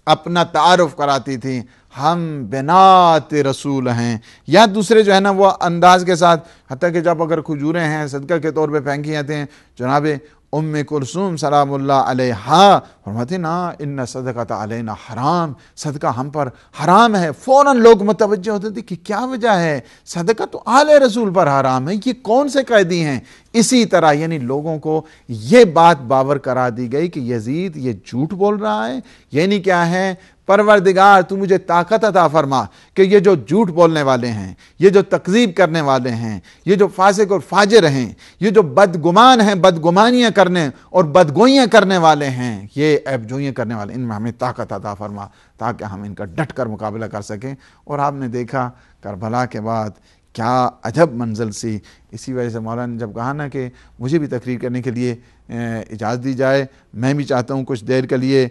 Speaker 1: اپنا تعارف کراتی تھیں، ہم بنات رسول ہیں، یا دوسرے جو ہے نا وہ انداز کے ساتھ، حتیٰ کہ جب اگر کھجوریں ہیں صدقہ کے طور پہ پھینکی جاتے ہیں، جناب ام کلثوم سلام اللہ علیہا فرماتی نا ان صدقۃ علینا حرام، صدقہ ہم پر حرام ہے۔ فوراً لوگ متوجہ ہوتے تھے کہ کیا وجہ ہے، صدقہ تو آل رسول پر حرام ہے، یہ کون سے قیدی ہیں؟ اسی طرح یعنی لوگوں کو یہ بات باور کرا دی گئی کہ یزید یہ جھوٹ بول رہا ہے، یعنی کیا ہے، پروردگار تو مجھے طاقت عطا فرما کہ یہ جو جھوٹ بولنے والے ہیں، یہ جو تکذیب کرنے والے ہیں، یہ جو فاسق اور فاجر ہیں، یہ جو بدگمان ہیں، بدگمانیاں کرنے اور بدگوئیاں کرنے والے ہیں، یہ عیب جوئیاں کرنے والے، ان میں ہمیں طاقت عطا فرما تاکہ ہم ان کا ڈٹ کر مقابلہ کر سکیں۔ اور آپ نے دیکھا کربلا کے بعد کیا عجب منزل سی، اسی وجہ سے مولانا نے جب کہا نا کہ مجھے بھی تقریر کرنے کے لیے اجازت دی جائے، میں بھی چاہتا ہوں کچھ دیر کے لیے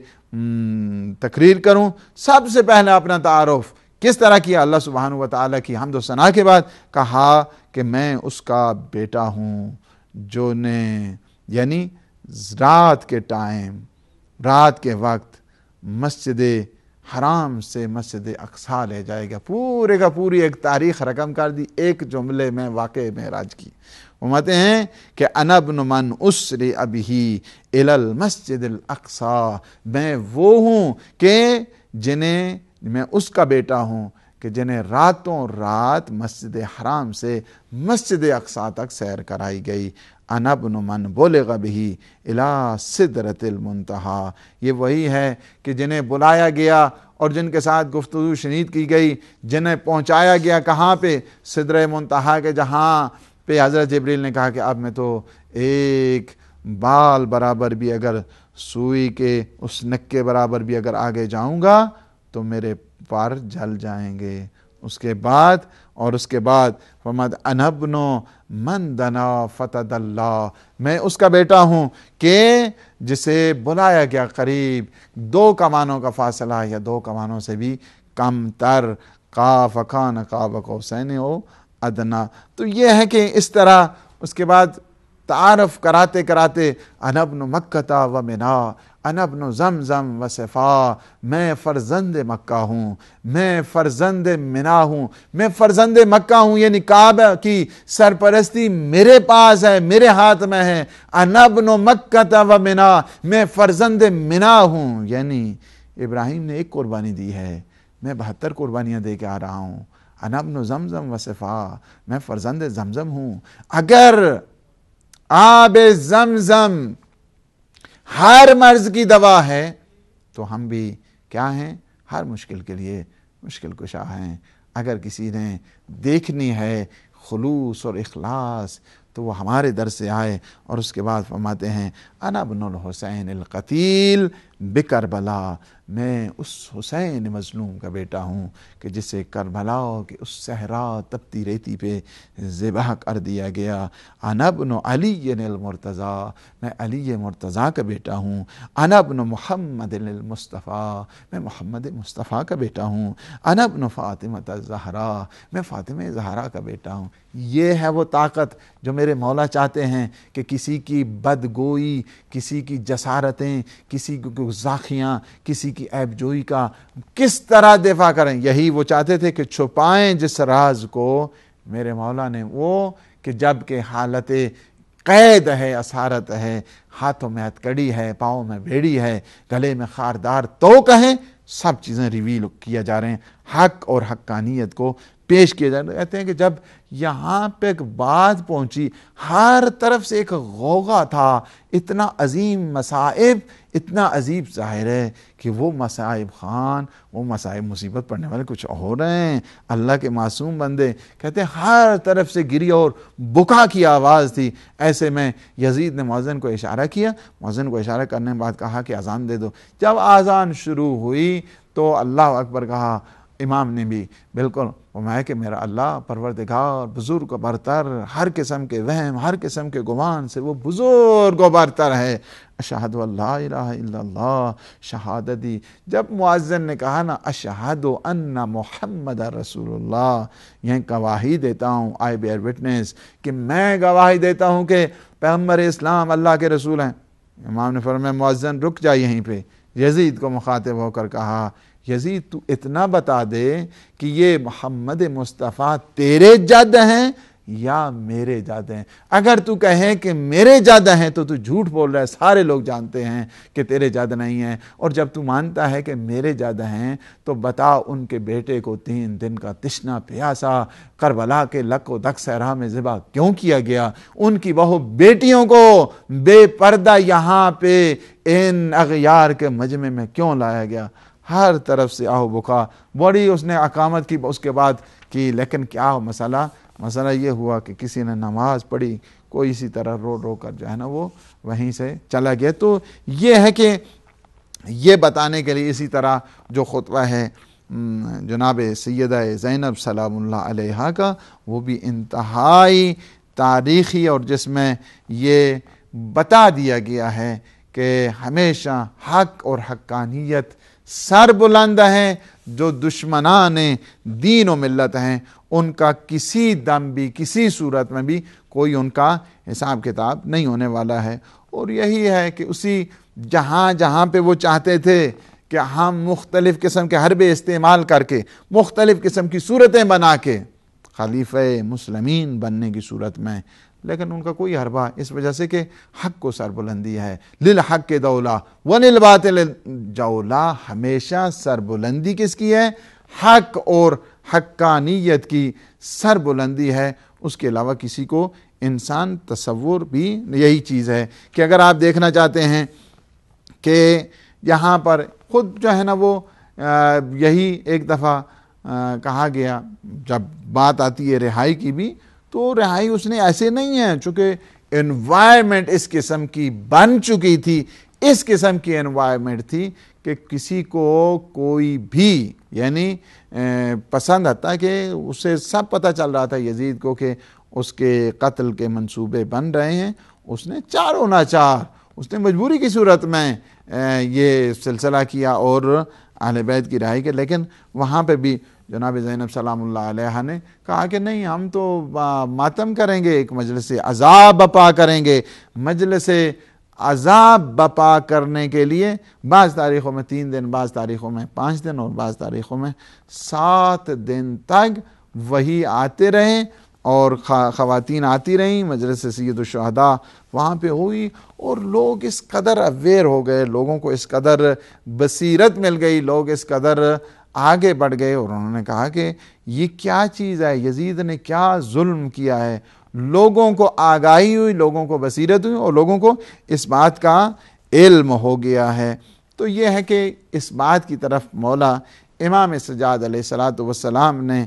Speaker 1: تقریر کروں، سب سے پہلے اپنا تعارف کس طرح کیا، اللہ سبحانہ و تعالیٰ کی حمد و ثنا کے بعد کہا کہ میں اس کا بیٹا ہوں جو نے یعنی رات کے ٹائم، رات کے وقت مسجد حرام سے مسجد اقصیٰ لے جائے گا، پورے کا پوری ایک تاریخ رقم کر دی ایک جملے میں واقع معراج کی۔ فرماتے ہیں کہ انا ابن من اسری بہ الی المسجد الاقصیٰ، میں وہ ہوں کہ جنہیں، میں اس کا بیٹا ہوں کہ جنہیں راتوں رات مسجد حرام سے مسجد اقصیٰ تک سیر کرائی گئی۔ انا ابن من بلغ بہ الی سدرۃ المنتہیٰ، یہ وہی ہے کہ جنہیں بلایا گیا اور جن کے ساتھ گفتگو شنید کی گئی، جنہیں پہنچایا گیا کہاں پہ، سدرہ منتہیٰ کے، جہاں پہ حضرت جبریل نے کہا کہ اب میں تو ایک بال برابر بھی اگر سوئی کے اس نک کے برابر بھی اگر آگے جاؤں گا تو میرے پر جل جائیں گے۔ اس کے بعد فرمایا انا ابن من دنا فتد اللہ، میں اس کا بیٹا ہوں کہ جسے بلایا گیا قریب، 2 کمانوں کا فاصلہ یا 2 کمانوں سے بھی کم تر، قاف کان قاب قوسین او ادنا۔ تو یہ ہے کہ اس طرح اس کے بعد تعارف کراتے کراتے انا ابن مکہ و منا، انا ابن زمزم و صفا، میں فرزند مکہ ہوں، میں فرزند منا ہوں، میں فرزند مکہ ہوں، یعنی کعبہ کی سرپرستی میرے پاس ہے، میرے ہاتھ میں ہے۔ انا ابن مکہ و منا، میں فرزند منا ہوں، یعنی ابراہیم نے 1 قربانی دی ہے، میں 72 قربانیاں دے کے آ رہا ہوں۔ انا ابن زمزم و صفا، میں فرزند زمزم ہوں۔ اگر آب زمزم ہر مرض کی دوا ہے تو ہم بھی کیا ہیں؟ ہر مشکل کے لیے مشکل کشا ہیں۔ اگر کسی نے دیکھنی ہے خلوص اور اخلاص تو وہ ہمارے در سے آئے۔ اور اس کے بعد فرماتے ہیں انا ابن الحسین القتیل بکربلا، میں اس حسین مظلوم کا بیٹا ہوں کہ جسے کربلا کے اس صحرا تپتی ریتی پہ ذبح کر دیا گیا۔ انا ابن علی المرتضی، میں علی مرتضیٰ کا بیٹا ہوں۔ انا ابن محمد المصطفیٰ، میں محمد مصطفیٰ کا بیٹا ہوں۔ انا ابن فاطمہ الزہرا، میں فاطمہ زہرا کا بیٹا ہوں۔ یہ ہے وہ طاقت جو میرے مولا چاہتے ہیں کہ کسی کی بدگوئی، کسی کی جسارتیں، کسی کی گستاخیاں، کسی کی عیب جوئی کا کس طرح دفاع کریں۔ یہی وہ چاہتے تھے کہ چھپائیں جس راز کو، میرے مولا نے وہ کہ جب کہ حالت قید ہے، اسارت ہے، ہاتھوں میں ہتھکڑی ہے، پاؤں میں بیڑی ہے، گلے میں خاردار، تو کہیں سب چیزیں ریویل کیا جا رہے ہیں، حق اور حقانیت کو پیش کیے جا رہے ہیں۔ کہتے ہیں کہ جب یہاں پہ ایک بات پہنچی، ہر طرف سے ایک غوغا تھا، اتنا عظیم مصائب، اتنا عجیب ظاہر ہے کہ وہ مصائب خان، وہ مصائب مصیبت پڑنے والے کچھ ہو رہے ہیں۔ اللہ کے معصوم بندے کہتے ہیں ہر طرف سے گری اور بکا کی آواز تھی۔ ایسے میں یزید نے مؤذن کو اشارہ کیا، مؤذن کو اشارہ کرنے کے بعد کہا کہ اذان دے دو۔ جب اذان شروع ہوئی تو اللہ اکبر کہا، امام نے بھی بالکل فرمایا کہ میرا اللہ پروردگار بزرگ و برتر، ہر قسم کے وہم، ہر قسم کے گمان سے وہ بزرگ و برتر ہے۔ اشہد ان لا الہ الا اللہ، شہادت دی۔ جب مؤذن نے کہا نا اشہد ان محمد رسول اللہ، یہ گواہی دیتا ہوں، آئی بیئر وٹنس، کہ میں گواہی دیتا ہوں کہ پیغمبر اسلام اللہ کے رسول ہیں۔ امام نے فرمایا مؤذن رک جائے یہیں پہ۔ یزید کو مخاطب ہو کر کہا، یزید تو اتنا بتا دے کہ یہ محمد مصطفیٰ تیرے جد ہیں یا میرے جد ہیں۔ اگر تو کہے کہ میرے جد ہیں تو تو جھوٹ بول رہا ہے، سارے لوگ جانتے ہیں کہ تیرے جد نہیں ہیں۔ اور جب تو مانتا ہے کہ میرے جد ہیں تو بتا ان کے بیٹے کو 3 دن کا تشنا پیاسا کربلا کے لک و دک صحرا میں ذبح کیوں کیا گیا؟ ان کی بہو بیٹیوں کو بے پردہ یہاں پہ ان اغیار کے مجمع میں کیوں لایا گیا؟ ہر طرف سے آہو بکا، بڑی اس نے اقامت کی اس کے بعد کی، لیکن کیا مسئلہ یہ ہوا کہ کسی نے نماز پڑھی، کوئی اسی طرح رو رو کر جو ہے نا وہ وہیں سے چلا گیا۔ تو یہ ہے کہ یہ بتانے کے لیے اسی طرح جو خطبہ ہے جناب سیدہ زینب سلام اللہ علیہا کا، وہ بھی انتہائی تاریخی، اور جس میں یہ بتا دیا گیا ہے کہ ہمیشہ حق اور حقانیت سر بلند ہیں۔ جو دشمنان دین و ملت ہیں ان کا کسی دم بھی، کسی صورت میں بھی کوئی ان کا حساب کتاب نہیں ہونے والا ہے۔ اور یہی ہے کہ اسی جہاں پہ وہ چاہتے تھے کہ ہم مختلف قسم کے حربے استعمال کر کے، مختلف قسم کی صورتیں بنا کے خلیفہ مسلمین بننے کی صورت میں، لیکن ان کا کوئی حربہ، اس وجہ سے کہ حق کو سربلندی ہے۔ للحق دولہ وللباطل جولہ، ہمیشہ سربلندی کس کی ہے؟ حق اور حقانیت کی سربلندی ہے۔ اس کے علاوہ کسی کو انسان تصور بھی یہی چیز ہے کہ اگر آپ دیکھنا چاہتے ہیں کہ یہاں پر خود جو ہے نا وہ یہی ایک دفعہ کہا گیا، جب بات آتی ہے رہائی کی بھی، تو رہائی اس نے ایسے نہیں ہے، چونکہ انوائرمنٹ اس قسم کی بن چکی تھی، اس قسم کی انوائرمنٹ تھی کہ کسی کو کوئی بھی یعنی پسند آتا کہ اسے سب پتہ چل رہا تھا یزید کو کہ اس کے قتل کے منصوبے بن رہے ہیں، اس نے چاروں ناچار اس نے مجبوری کی صورت میں یہ سلسلہ کیا اور اہل بیت کی رہائی کے، لیکن وہاں پہ بھی جناب زینب سلام اللہ علیہ نے کہا کہ نہیں، ہم تو ماتم کریں گے، ایک مجلس عذاب بپا کریں گے۔ مجلس عذاب بپا کرنے کے لیے بعض تاریخوں میں 3 دن، بعض تاریخوں میں 5 دن اور بعض تاریخوں میں 7 دن تک وہی آتے رہے اور خواتین آتی رہیں۔ مجلس سید الشہداء وہاں پہ ہوئی اور لوگ اس قدر اویئر ہو گئے، لوگوں کو اس قدر بصیرت مل گئی، لوگ اس قدر آگے بڑھ گئے اور انہوں نے کہا کہ یہ کیا چیز ہے، یزید نے کیا ظلم کیا ہے۔ لوگوں کو آگاہی ہوئی، لوگوں کو بصیرت ہوئی اور لوگوں کو اس بات کا علم ہو گیا ہے۔ تو یہ ہے کہ اس بات کی طرف مولا امام سجاد علیہ السلام نے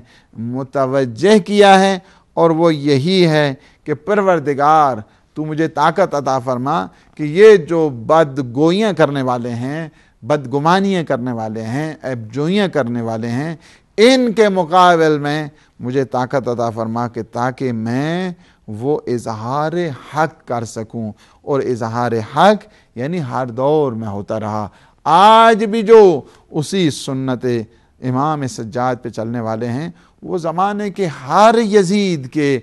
Speaker 1: متوجہ کیا ہے، اور وہ یہی ہے کہ پروردگار تو مجھے طاقت عطا فرما کہ یہ جو بدگوئیاں کرنے والے ہیں، بدگمانیاں کرنے والے ہیں، عیب جوئیاں کرنے والے ہیں، ان کے مقابل میں مجھے طاقت عطا فرما کہ تاکہ میں وہ اظہار حق کر سکوں، اور اظہار حق یعنی ہر دور میں ہوتا رہا۔ آج بھی جو اسی سنت امام سجاد پہ چلنے والے ہیں وہ زمانے کے ہر یزید کے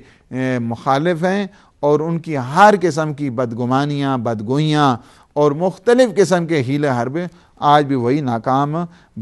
Speaker 1: مخالف ہیں، اور ان کی ہر قسم کی بدگمانیاں، بدگوئیاں اور مختلف قسم کے حیلے حربے آج بھی وہی ناکام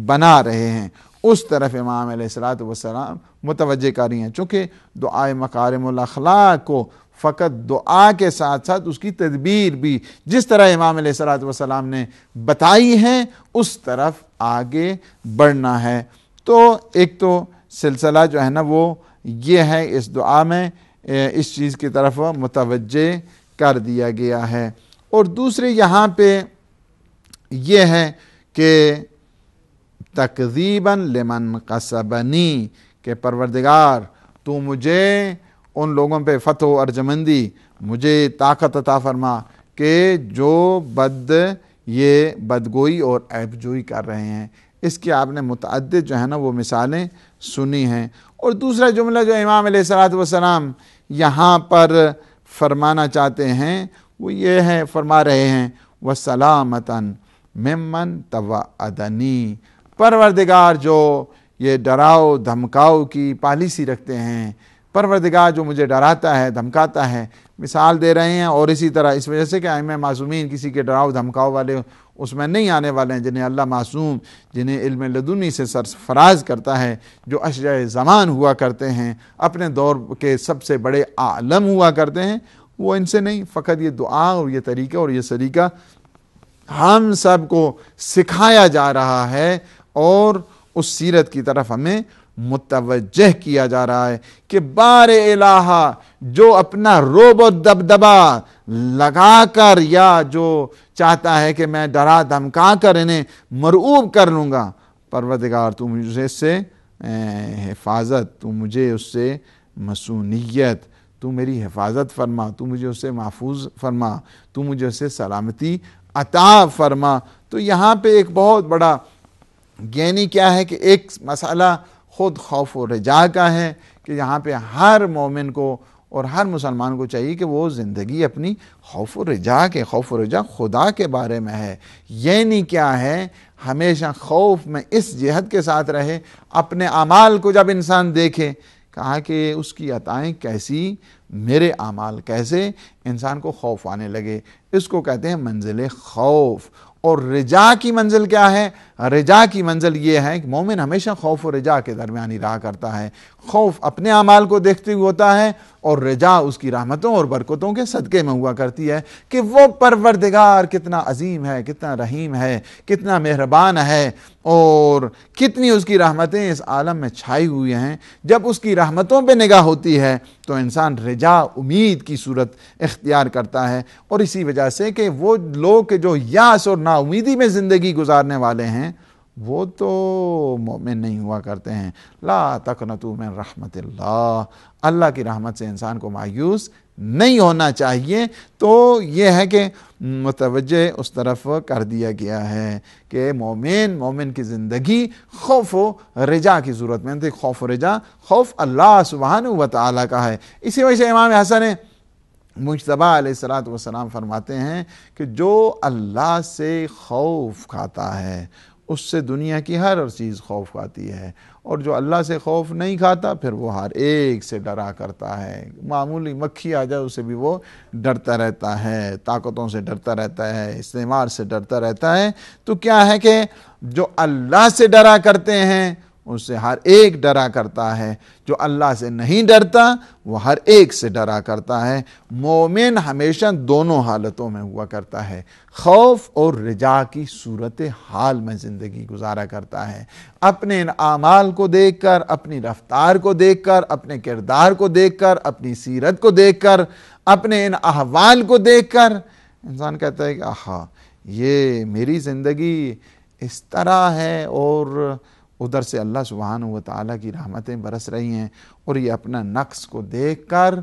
Speaker 1: بنا رہے ہیں۔ اس طرف امام علیہ السلام متوجہ کر رہی ہیں، چونکہ دعائے مکارم الاخلاق کو فقط دعا کے ساتھ ساتھ اس کی تدبیر بھی جس طرح امام علیہ السلام نے بتائی ہے اس طرف آگے بڑھنا ہے۔ تو ایک تو سلسلہ جو ہے نا وہ یہ ہے، اس دعا میں اس چیز کی طرف متوجہ کر دیا گیا ہے۔ اور دوسرے یہاں پہ یہ ہے کہ تکذیباً لمن قصبنی، کہ پروردگار تو مجھے ان لوگوں پہ فتح و ارجمندی، مجھے طاقت عطا فرما کہ جو یہ بدگوئی اور عیب جوئی کر رہے ہیں۔ اس کی آپ نے متعدد جو ہے نا وہ مثالیں سنی ہیں۔ اور دوسرا جملہ جو امام علیہ السلام یہاں پر فرمانا چاہتے ہیں وہ یہ ہے، فرما رہے ہیں وَسَلَامَةً مِّمَّن تَوَعَدَنِي، پروردگار جو یہ ڈراؤ دھمکاؤ کی پالیسی رکھتے ہیں، پروردگار جو مجھے ڈراتا ہے دھمکاتا ہے، مثال دے رہے ہیں۔ اور اسی طرح اس وجہ سے کہ ائمہ معصومین کسی کے ڈراؤ دھمکاؤ والے اس میں نہیں آنے والے ہیں، جنہیں اللہ معصوم، جنہیں علم لدنی سے سرفراز کرتا ہے، جو اشجع زمان ہوا کرتے ہیں، اپنے دور کے سب سے بڑے عالم ہوا کرتے ہیں، وہ ان سے نہیں۔ فقط یہ دعا اور یہ طریقہ اور یہ سلیقہ ہم سب کو سکھایا جا رہا ہے اور اس سیرت کی طرف ہمیں متوجہ کیا جا رہا ہے کہ بار الہ جو اپنا رعب و دبدبا لگا کر یا جو چاہتا ہے کہ میں ڈرا دھمکا کر انہیں مرعوب کر لوں گا، پروردگار تو مجھے اس سے حفاظت، تو مجھے اس سے مصونیت، تو میری حفاظت فرما، تو مجھے اس سے محفوظ فرما، تو مجھے اس سے سلامتی عطا فرما۔ تو یہاں پہ ایک بہت بڑا یعنی کیا ہے کہ ایک مسئلہ خود خوف و رجا کا ہے کہ یہاں پہ ہر مومن کو اور ہر مسلمان کو چاہیے کہ وہ زندگی اپنی خوف و رجا کے، خوف و رجا خدا کے بارے میں ہے۔ یعنی کیا ہے، ہمیشہ خوف میں اس جہت کے ساتھ رہے، اپنے اعمال کو جب انسان دیکھے، کہا کہ اس کی عطائیں کیسی، میرے اعمال کیسے، انسان کو خوف آنے لگے۔ اس کو کہتے ہیں منزل خوف۔ اور رجا کی منزل کیا ہے؟ رجا کی منزل یہ ہے کہ مومن ہمیشہ خوف و رجا کے درمیان ہی رہا کرتا ہے۔ خوف اپنے اعمال کو دیکھتے ہوئے ہوتا ہے، اور رجا اس کی رحمتوں اور برکتوں کے صدقے میں ہوا کرتی ہے کہ وہ پروردگار کتنا عظیم ہے، کتنا رحیم ہے، کتنا مہربان ہے، اور کتنی اس کی رحمتیں اس عالم میں چھائی ہوئی ہیں۔ جب اس کی رحمتوں پہ نگاہ ہوتی ہے تو انسان رجا، امید کی صورت اختیار کرتا ہے۔ اور اسی وجہ سے کہ وہ لوگ جو یاس اور نا امیدی میں زندگی گزارنے والے ہیں، وہ تو مومن نہیں ہوا کرتے ہیں۔ لا تقنطوا من رحمت اللہ، اللہ کی رحمت سے انسان کو مایوس نہیں ہونا چاہیے۔ تو یہ ہے کہ متوجہ اس طرف کر دیا گیا ہے کہ مومن کی زندگی خوف و رجا کی ضرورت میں، خوف و رجا، خوف اللہ سبحانہ و تعالیٰ کا ہے۔ اسی وجہ سے امام حسن مجتبیٰ علیہ السلام فرماتے ہیں کہ جو اللہ سے خوف کھاتا ہے اس سے دنیا کی ہر چیز خوف کھاتی ہے، اور جو اللہ سے خوف نہیں کھاتا پھر وہ ہر ایک سے ڈرا کرتا ہے۔ معمولی مکھی آ جائے اسے بھی وہ ڈرتا رہتا ہے، طاقتوں سے ڈرتا رہتا ہے، استعمار سے ڈرتا رہتا ہے۔ تو کیا ہے کہ جو اللہ سے ڈرا کرتے ہیں اس سے ہر ایک ڈرا کرتا ہے، جو اللہ سے نہیں ڈرتا وہ ہر ایک سے ڈرا کرتا ہے۔ مومن ہمیشہ دونوں حالتوں میں ہوا کرتا ہے، خوف اور رجا کی صورت حال میں زندگی گزارا کرتا ہے۔ اپنے ان اعمال کو دیکھ کر، اپنی رفتار کو دیکھ کر، اپنے کردار کو دیکھ کر، اپنی سیرت کو دیکھ کر، اپنے ان احوال کو دیکھ کر انسان کہتا ہے کہ آہا یہ میری زندگی اس طرح ہے، اور ادھر سے اللہ سبحانہ و تعالیٰ کی رحمتیں برس رہی ہیں، اور یہ اپنا نقص کو دیکھ کر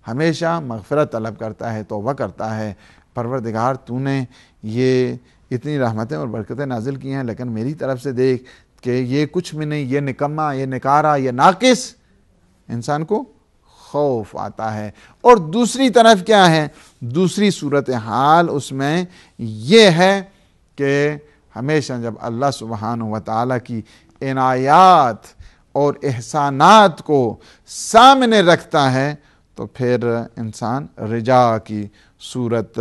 Speaker 1: ہمیشہ مغفرت طلب کرتا ہے، توبہ کرتا ہے۔ پروردگار تو نے یہ اتنی رحمتیں اور برکتیں نازل کی ہیں، لیکن میری طرف سے دیکھ کہ یہ کچھ بھی نہیں، یہ نکما، یہ نکارا، یہ ناقص۔ انسان کو خوف آتا ہے۔ اور دوسری طرف کیا ہے؟ دوسری صورتحال اس میں یہ ہے کہ ہمیشہ جب اللہ سبحانہ و تعالیٰ کی عنایات اور احسانات کو سامنے رکھتا ہے تو پھر انسان رجا کی صورت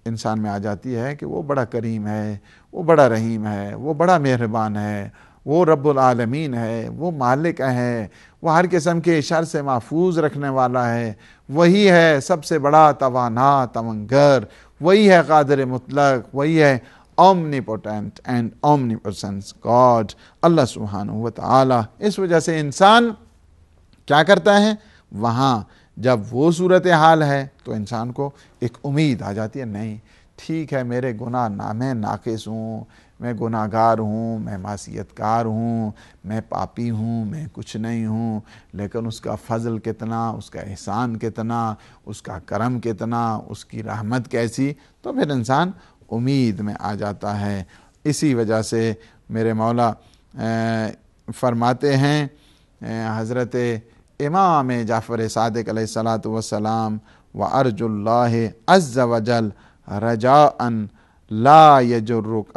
Speaker 1: انسان میں آ جاتی ہے کہ وہ بڑا کریم ہے، وہ بڑا رحیم ہے، وہ بڑا مہربان ہے، وہ رب العالمین ہے، وہ مالک ہے، وہ ہر قسم کے شر سے محفوظ رکھنے والا ہے، وہی ہے سب سے بڑا توانا توانگر، وہی ہے قادر مطلق، وہی ہے omnipotent and omnipresent God، اللہ سبحانہ و تعالی۔ اس وجہ سے انسان کیا کرتا ہے؟ وہاں جب وہ صورتحال ہے تو انسان کو ایک امید آ جاتی ہے، نہیں ٹھیک ہے میرے گناہ میں ناقص ہوں، میں گناہ گار ہوں، میں معصیت کار ہوں، میں پاپی ہوں، میں کچھ نہیں ہوں، لیکن اس کا فضل کتنا، اس کا احسان کتنا، اس کا کرم کتنا، اس کی رحمت کیسی، تو پھر انسان امید میں آ جاتا ہے۔ اسی وجہ سے میرے مولا فرماتے ہیں، حضرت امام جعفر صادق علیہ السلام وَأَرْجُ اللَّهِ عَزَّ وَجَلَّ رَجَاءً لَا يَجُرُّكَ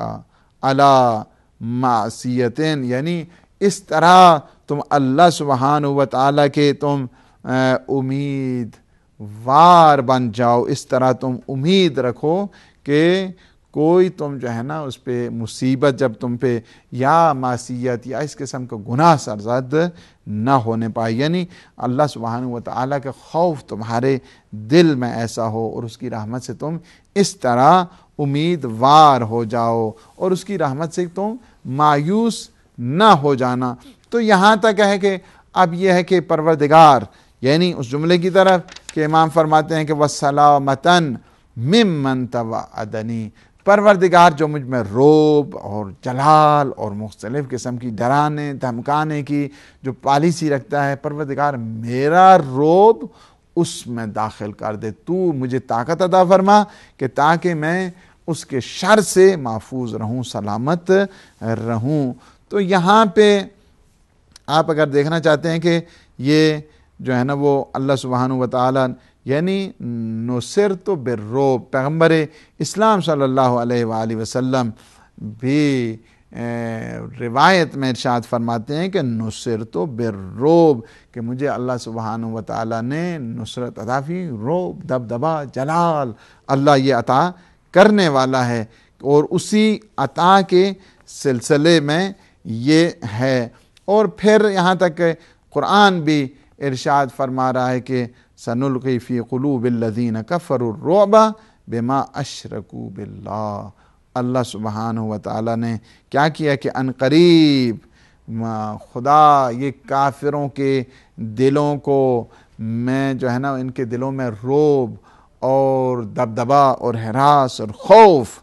Speaker 1: عَلَى مَعْصِيَةٍ، یعنی اس طرح تم اللہ سبحانہ و تعالیٰ کے تم امیدوار بن جاؤ، اس طرح تم امید رکھو کہ کوئی تم جو ہے نا اس پہ مصیبت جب تم پہ یا معصیت یا اس قسم کا گناہ سرزد نہ ہونے پائے، یعنی اللہ سبحانہ و تعالیٰ کا خوف تمہارے دل میں ایسا ہو اور اس کی رحمت سے تم اس طرح امیدوار ہو جاؤ اور اس کی رحمت سے تم مایوس نہ ہو جانا۔ تو یہاں تک ہے کہ اب یہ ہے کہ پروردگار، یعنی اس جملے کی طرف کہ امام فرماتے ہیں کہ وَسَلَامَةً مِّمَّن تَوَعَدَنِي، پروردگار جو مجھ میں روب اور جلال اور مختلف قسم کی ڈرانے دھمکانے کی جو پالیسی رکھتا ہے، پروردگار میرا روب اس میں داخل کر دے، تو مجھے طاقت عطا فرما کہ تاکہ میں اس کے شر سے محفوظ رہوں، سلامت رہوں۔ تو یہاں پہ آپ اگر دیکھنا چاہتے ہیں کہ یہ جو ہے نا وہ اللہ سبحانہ و تعالیٰ یعنی نصرت بالرعب، پیغمبر اسلام صلی اللہ علیہ وآلہ وسلم بھی روایت میں ارشاد فرماتے ہیں کہ نصرت بالرعب، کہ مجھے اللہ سبحانہ و تعالیٰ نے نصرت عطا کی، رعب دبدبا جلال اللہ یہ عطا کرنے والا ہے، اور اسی عطا کے سلسلے میں یہ ہے۔ اور پھر یہاں تک قرآن بھی ارشاد فرما رہا ہے کہ سَنُلْقِي فِي قُلُوبِ الَّذِينَ كَفَرُوا الرُّعْبَ بِمَا أَشْرَكُوا بِاللَّهِ، اللہ سبحانہ و تعالیٰ نے کیا کیا کہ عنقریب خدا یہ کافروں کے دلوں کو میں جو ہے نا ان کے دلوں میں رعب اور دبدبا اور ہراس اور خوف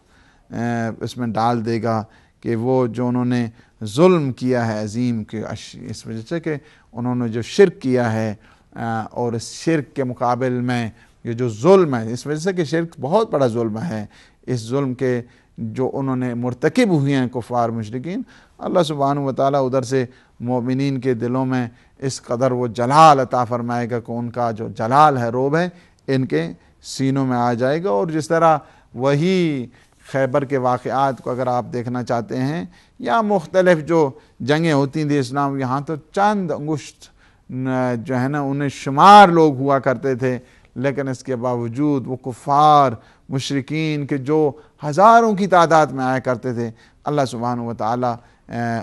Speaker 1: اس میں ڈال دے گا کہ وہ جو انہوں نے ظلم کیا ہے عظیم کہ اس وجہ سے کہ انہوں نے جو شرک کیا ہے اور اس شرک کے مقابل میں یہ جو ظلم ہے، اس وجہ سے کہ شرک بہت بڑا ظلم ہے، اس ظلم کے جو انہوں نے مرتکب ہوئے ہیں کفار مشرکین، اللہ سبحانہ و تعالیٰ ادھر سے مومنین کے دلوں میں اس قدر وہ جلال عطا فرمائے گا کہ ان کا جو جلال ہے، روب ہے، ان کے سینوں میں آ جائے گا۔ اور جس طرح وہی خیبر کے واقعات کو اگر آپ دیکھنا چاہتے ہیں یا مختلف جو جنگیں ہوتی تھیں اسلام، یہاں تو چند انگشت جو ہے نا انہیں شمار لوگ ہوا کرتے تھے، لیکن اس کے باوجود وہ کفار مشرکین کے جو ہزاروں کی تعداد میں آیا کرتے تھے، اللہ سبحانہ و تعالیٰ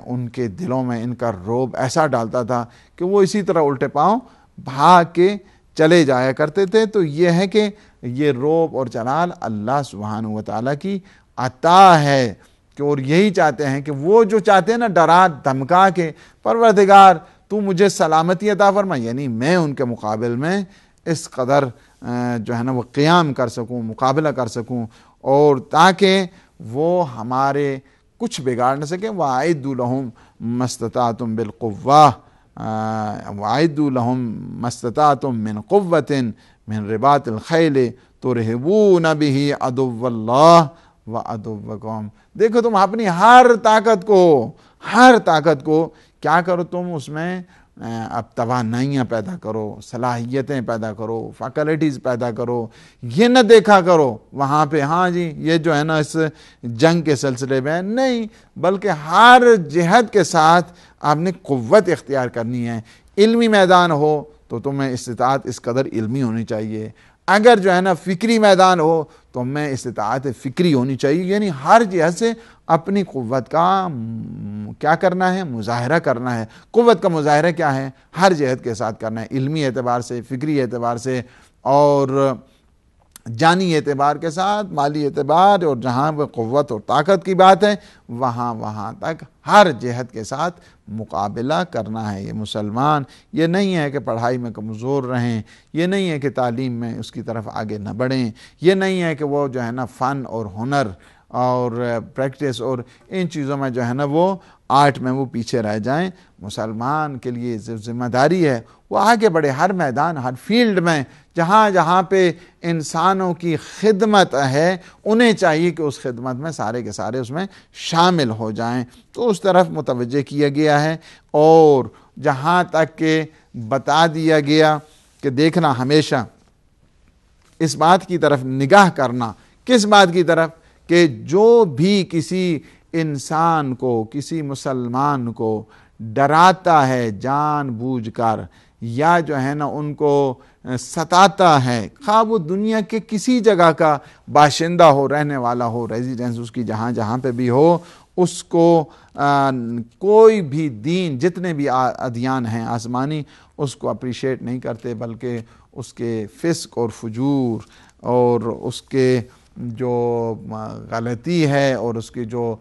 Speaker 1: ان کے دلوں میں ان کا روب ایسا ڈالتا تھا کہ وہ اسی طرح الٹے پاؤں بھاگ کے چلے جایا کرتے تھے۔ تو یہ ہے کہ یہ روب اور جلال اللہ سبحانہ و تعالیٰ کی عطا ہے کہ اور یہی چاہتے ہیں کہ وہ جو چاہتے ہیں نا ڈرا دھمکا کے پروردگار تو مجھے سلامتی عطا فرما، یعنی میں ان کے مقابل میں اس قدر جو ہے نا وہ قیام کر سکوں، مقابلہ کر سکوں، اور تاکہ وہ ہمارے کچھ بگاڑ نہ سکیں۔ وَأَعِدُّوا لَهُم مَّا اسْتَطَعْتُم بِالْقُوَّةِ وَأَعِدُّوا لَهُم مَّا اسْتَطَعْتُم مِّن قُوَّةٍ مِّن رِّبَاطِ الْخَيْلِ تُرْهِبُونَ بِهِ عَدُوَّ اللَّهِ وَعَدُوَّكُمْ۔ دیکھو تم اپنی ہر طاقت کو کیا کرو، تم اس میں اب توانائیاں پیدا کرو، صلاحیتیں پیدا کرو، فیکلٹیز پیدا کرو۔ یہ نہ دیکھا کرو وہاں پہ ہاں جی یہ جو ہے نا اس جنگ کے سلسلے میں نہیں، بلکہ ہر جہت کے ساتھ آپ نے قوت اختیار کرنی ہے۔ علمی میدان ہو تو تمہیں استطاعت اس قدر علمی ہونی چاہیے، اگر جو ہے نا فکری میدان ہو تو ہمیں استطاعت فکری ہونی چاہیے، یعنی ہر جہت سے اپنی قوت کا کیا کرنا ہے، مظاہرہ کرنا ہے۔ قوت کا مظاہرہ کیا ہے؟ ہر جہت کے ساتھ کرنا ہے، علمی اعتبار سے، فکری اعتبار سے، اور جانی اعتبار کے ساتھ، مالی اعتبار، اور جہاں وہ قوت اور طاقت کی بات ہے وہاں تک ہر جہت کے ساتھ مقابلہ کرنا ہے۔ یہ مسلمان یہ نہیں ہے کہ پڑھائی میں کمزور رہیں، یہ نہیں ہے کہ تعلیم میں اس کی طرف آگے نہ بڑھیں، یہ نہیں ہے کہ وہ جو ہے نا فن اور ہنر اور پریکٹس اور ان چیزوں میں جو ہے نا وہ آرٹ میں وہ پیچھے رہ جائیں۔ مسلمان کے لیے ذمہ داری ہے وہ آگے بڑھے، ہر میدان، ہر فیلڈ میں جہاں پہ انسانوں کی خدمت ہے انہیں چاہیے کہ اس خدمت میں سارے کے سارے اس میں شامل ہو جائیں، تو اس طرف متوجہ کیا گیا ہے۔ اور جہاں تک کہ بتا دیا گیا کہ دیکھنا ہمیشہ اس بات کی طرف نگاہ کرنا، کس بات کی طرف؟ کہ جو بھی کسی انسان کو، کسی مسلمان کو ڈراتا ہے جان بوجھ کر، یا جو ہے نا ان کو ستاتا ہے، خواہ وہ دنیا کے کسی جگہ کا باشندہ ہو، رہنے والا ہو، ریزیڈنس اس کی جہاں پہ بھی ہو، اس کو کوئی بھی دین، جتنے بھی ادیان ہیں آسمانی، اس کو اپریشیٹ نہیں کرتے، بلکہ اس کے فسق اور فجور اور اس کے جو غلطی ہے اور اس کی جو